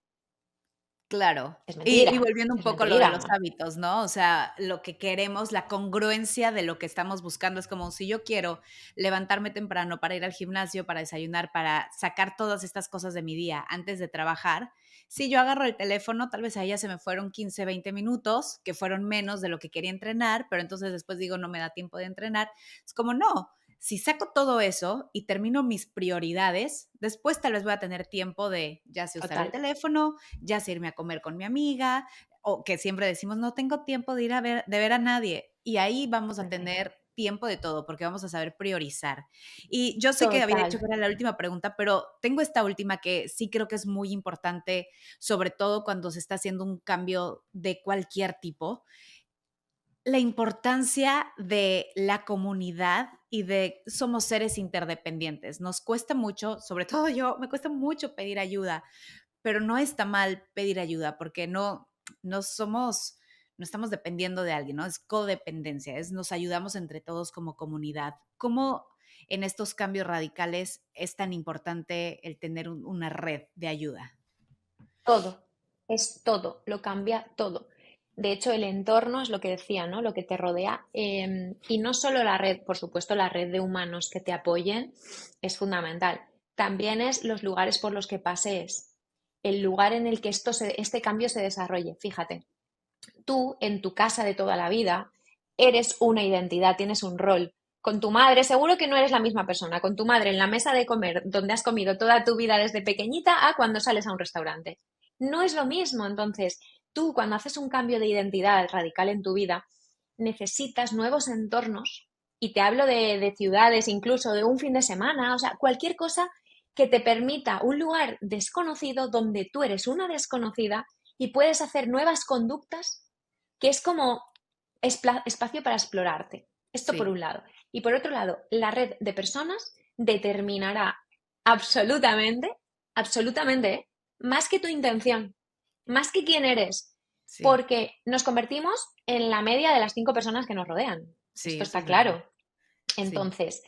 Speaker 3: claro.
Speaker 2: Es
Speaker 3: Y
Speaker 2: mentira,
Speaker 3: volviendo un
Speaker 2: es
Speaker 3: poco a lo de
Speaker 2: mentira.
Speaker 3: los hábitos, ¿no? O sea, lo que queremos, la congruencia de lo que estamos buscando es como si yo quiero levantarme temprano para ir al gimnasio, para desayunar, para sacar todas estas cosas de mi día antes de trabajar. Si yo agarro el teléfono, tal vez a ella se me fueron 15, 20 minutos, que fueron menos de lo que quería entrenar, pero entonces después digo, no me da tiempo de entrenar. Es como, no, si saco todo eso y termino mis prioridades, después tal vez voy a tener tiempo de ya sé usar el
Speaker 2: Total,
Speaker 3: teléfono, ya sé irme a comer con mi amiga, o que siempre decimos, no tengo tiempo de ir de ver a nadie. Y ahí vamos a
Speaker 2: es verdad.
Speaker 3: tener tiempo de todo, porque vamos a saber priorizar. Y yo sé que había
Speaker 2: Total.
Speaker 3: dicho que era la última pregunta, pero tengo esta última que sí creo que es muy importante, sobre todo cuando se está haciendo un cambio de cualquier tipo, la importancia de la comunidad y de somos seres interdependientes. Nos cuesta mucho, sobre todo yo, me cuesta mucho pedir ayuda, pero no está mal pedir ayuda porque no somos, no estamos dependiendo de alguien, ¿no? Es codependencia, es nos ayudamos entre todos como comunidad. ¿Cómo en estos cambios radicales es tan importante el tener una red de ayuda?
Speaker 2: Todo, es todo, lo cambia todo. De hecho, el entorno es lo que decía, ¿no? Lo que te rodea. Y no solo la red, por supuesto, la red de humanos que te apoyen es fundamental. También es los lugares por los que pasees, el lugar en el que este cambio se desarrolle. Fíjate, tú en tu casa de toda la vida eres una identidad, tienes un rol. Con tu madre, seguro que no eres la misma persona. Con tu madre en la mesa de comer, donde has comido toda tu vida desde pequeñita, a cuando sales a un restaurante. No es lo mismo. Entonces, tú cuando haces un cambio de identidad radical en tu vida, necesitas nuevos entornos. Y te hablo de ciudades, incluso de un fin de semana, o sea, cualquier cosa que te permita un lugar desconocido donde tú eres una desconocida y puedes hacer nuevas conductas que es como espacio para explorarte. Esto por
Speaker 3: Sí,
Speaker 2: un lado. Y por otro lado, la red de personas determinará absolutamente, absolutamente, más que tu intención, más que quién eres,
Speaker 3: sí,
Speaker 2: porque nos convertimos en la media de las 5 personas que nos rodean.
Speaker 3: sí,
Speaker 2: Esto
Speaker 3: eso
Speaker 2: está
Speaker 3: es verdad.
Speaker 2: claro.
Speaker 3: Sí.
Speaker 2: Entonces,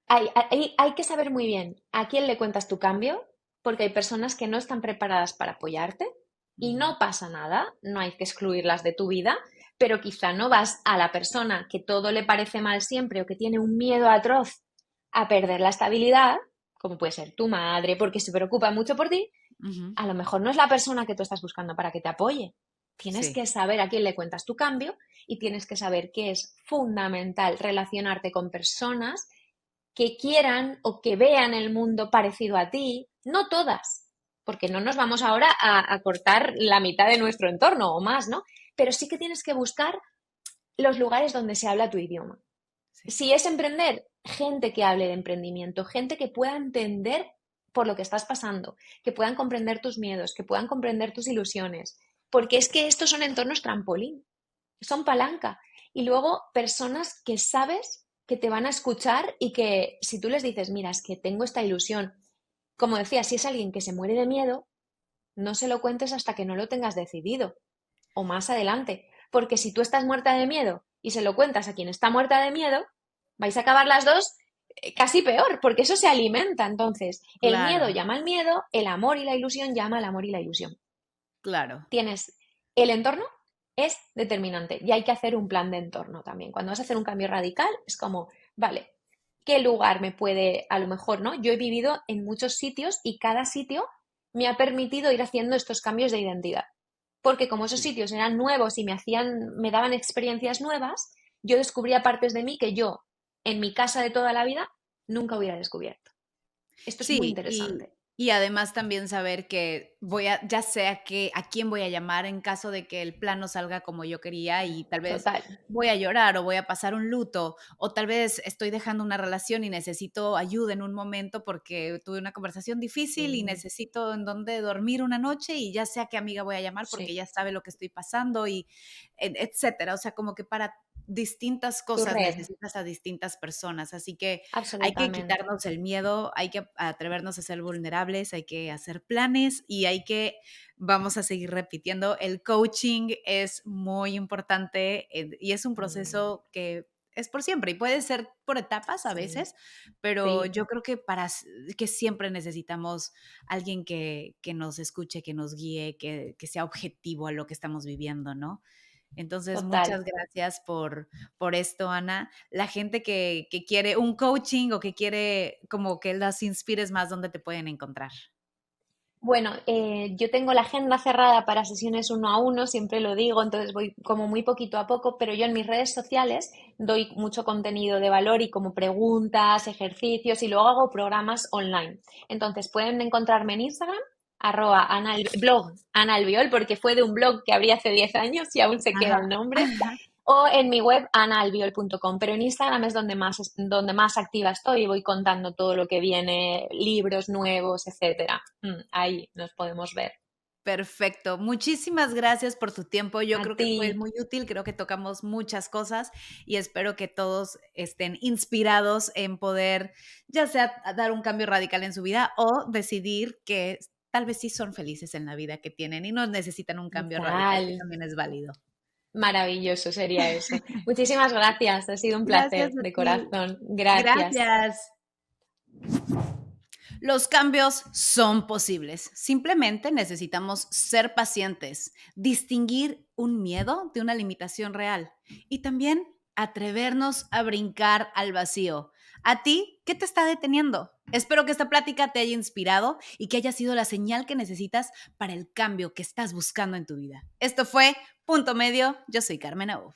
Speaker 2: hay que saber muy bien a quién le cuentas tu cambio, porque hay personas que no están preparadas para apoyarte y
Speaker 3: Ujú.
Speaker 2: no pasa nada, no hay que excluirlas de tu vida, pero quizá no vas a la persona que todo le parece mal siempre o que tiene un miedo atroz a perder la estabilidad, como puede ser tu madre, porque se preocupa mucho por ti,
Speaker 3: Ujú.
Speaker 2: a lo mejor no es la persona que tú estás buscando para que te apoye. Tienes
Speaker 3: Sí,
Speaker 2: que saber a quién le cuentas tu cambio y tienes que saber que es fundamental relacionarte con personas que quieran o que vean el mundo parecido a ti, no todas, porque no nos vamos ahora a cortar la mitad de nuestro entorno o más, ¿no? Pero sí que tienes que buscar los lugares donde se habla tu idioma.
Speaker 3: sí,
Speaker 2: Si es emprender, gente que hable de emprendimiento, gente que pueda entender por lo que estás pasando, que puedan comprender tus miedos, que puedan comprender tus ilusiones, porque es que estos son entornos trampolín, son palanca. Y luego personas que sabes que te van a escuchar y que si tú les dices, mira, es que tengo esta ilusión, como decía, si es alguien que se muere de miedo, no se lo cuentes hasta que no lo tengas decidido o más adelante, porque si tú estás muerta de miedo y se lo cuentas a quien está muerta de miedo, vais a acabar las dos casi peor, porque eso se alimenta. Entonces, el miedo
Speaker 3: claro,
Speaker 2: llama al miedo, el amor y la ilusión llama al amor y la ilusión.
Speaker 3: claro.
Speaker 2: Tienes el entorno, es determinante y hay que hacer un plan de entorno también. Cuando vas a hacer un cambio radical, es como, vale, ¿qué lugar me puede, a lo mejor, ¿no? Yo he vivido en muchos sitios y cada sitio me ha permitido ir haciendo estos cambios de identidad. porque como esos sitios eran nuevos y me daban experiencias nuevas, yo descubría partes de mí que yo, en mi casa de toda la vida, nunca hubiera descubierto. Esto es muy
Speaker 3: Sí,
Speaker 2: interesante.
Speaker 3: y además también saber que ya sé a quién voy a llamar en caso de que el plan no salga como yo quería y tal vez
Speaker 2: Total.
Speaker 3: voy a llorar o voy a pasar un luto o tal vez estoy dejando una relación y necesito ayuda en un momento porque tuve una conversación difícil y
Speaker 2: Sí,
Speaker 3: necesito en dónde dormir una noche y ya sé a qué amiga voy a llamar porque
Speaker 2: sí.
Speaker 3: ya sabe lo que estoy pasando y etcétera. O sea, como que para distintas
Speaker 2: Tu
Speaker 3: cosas
Speaker 2: red,
Speaker 3: necesitas a distintas personas, así que hay que
Speaker 2: absolutamente.
Speaker 3: quitarnos el miedo, hay que atrevernos a ser vulnerables, hay que hacer planes y vamos a seguir repitiendo, el coaching es muy importante y es un
Speaker 2: Mm,
Speaker 3: proceso que es por siempre y puede ser por etapas a
Speaker 2: sí,
Speaker 3: veces, pero
Speaker 2: sí,
Speaker 3: yo creo que que siempre necesitamos alguien que nos escuche, que nos guíe, que sea objetivo a lo que estamos viviendo, ¿no? Entonces,
Speaker 2: total.
Speaker 3: muchas gracias por esto, Ana. La gente que quiere un coaching o que quiere como que las inspires más, ¿dónde te pueden encontrar?
Speaker 2: Bueno, yo tengo la agenda cerrada para sesiones 1 a 1, siempre lo digo, entonces voy como muy poquito a poco, pero yo en mis redes sociales doy mucho contenido de valor y como preguntas, ejercicios y luego hago programas online. Entonces pueden encontrarme en Instagram, blog Ana Albiol, porque fue de un blog que abrí hace 10 años y aún se queda
Speaker 3: Ajá.
Speaker 2: el nombre, o en mi web anaalbiol.com, pero en Instagram es donde más activa estoy y voy contando todo lo que viene, libros nuevos, etcétera. Ahí nos podemos ver.
Speaker 3: Perfecto. Muchísimas gracias por tu tiempo. Yo
Speaker 2: A
Speaker 3: creo que
Speaker 2: ti,
Speaker 3: fue muy útil, creo que tocamos muchas cosas y espero que todos estén inspirados en poder, ya sea dar un cambio radical en su vida o decidir que tal vez sí son felices en la vida que tienen y no necesitan un cambio radical,
Speaker 2: total.
Speaker 3: que también es válido.
Speaker 2: Maravilloso sería eso. Muchísimas gracias, ha sido un
Speaker 3: Gracias
Speaker 2: placer
Speaker 3: a
Speaker 2: de
Speaker 3: ti.
Speaker 2: corazón. Gracias.
Speaker 3: Gracias. Los cambios son posibles. Simplemente necesitamos ser pacientes, distinguir un miedo de una limitación real y también atrevernos a brincar al vacío. ¿A ti qué te está deteniendo? Espero que esta plática te haya inspirado y que haya sido la señal que necesitas para el cambio que estás buscando en tu vida. Esto fue Punto Medio. Yo soy Carmen Aub.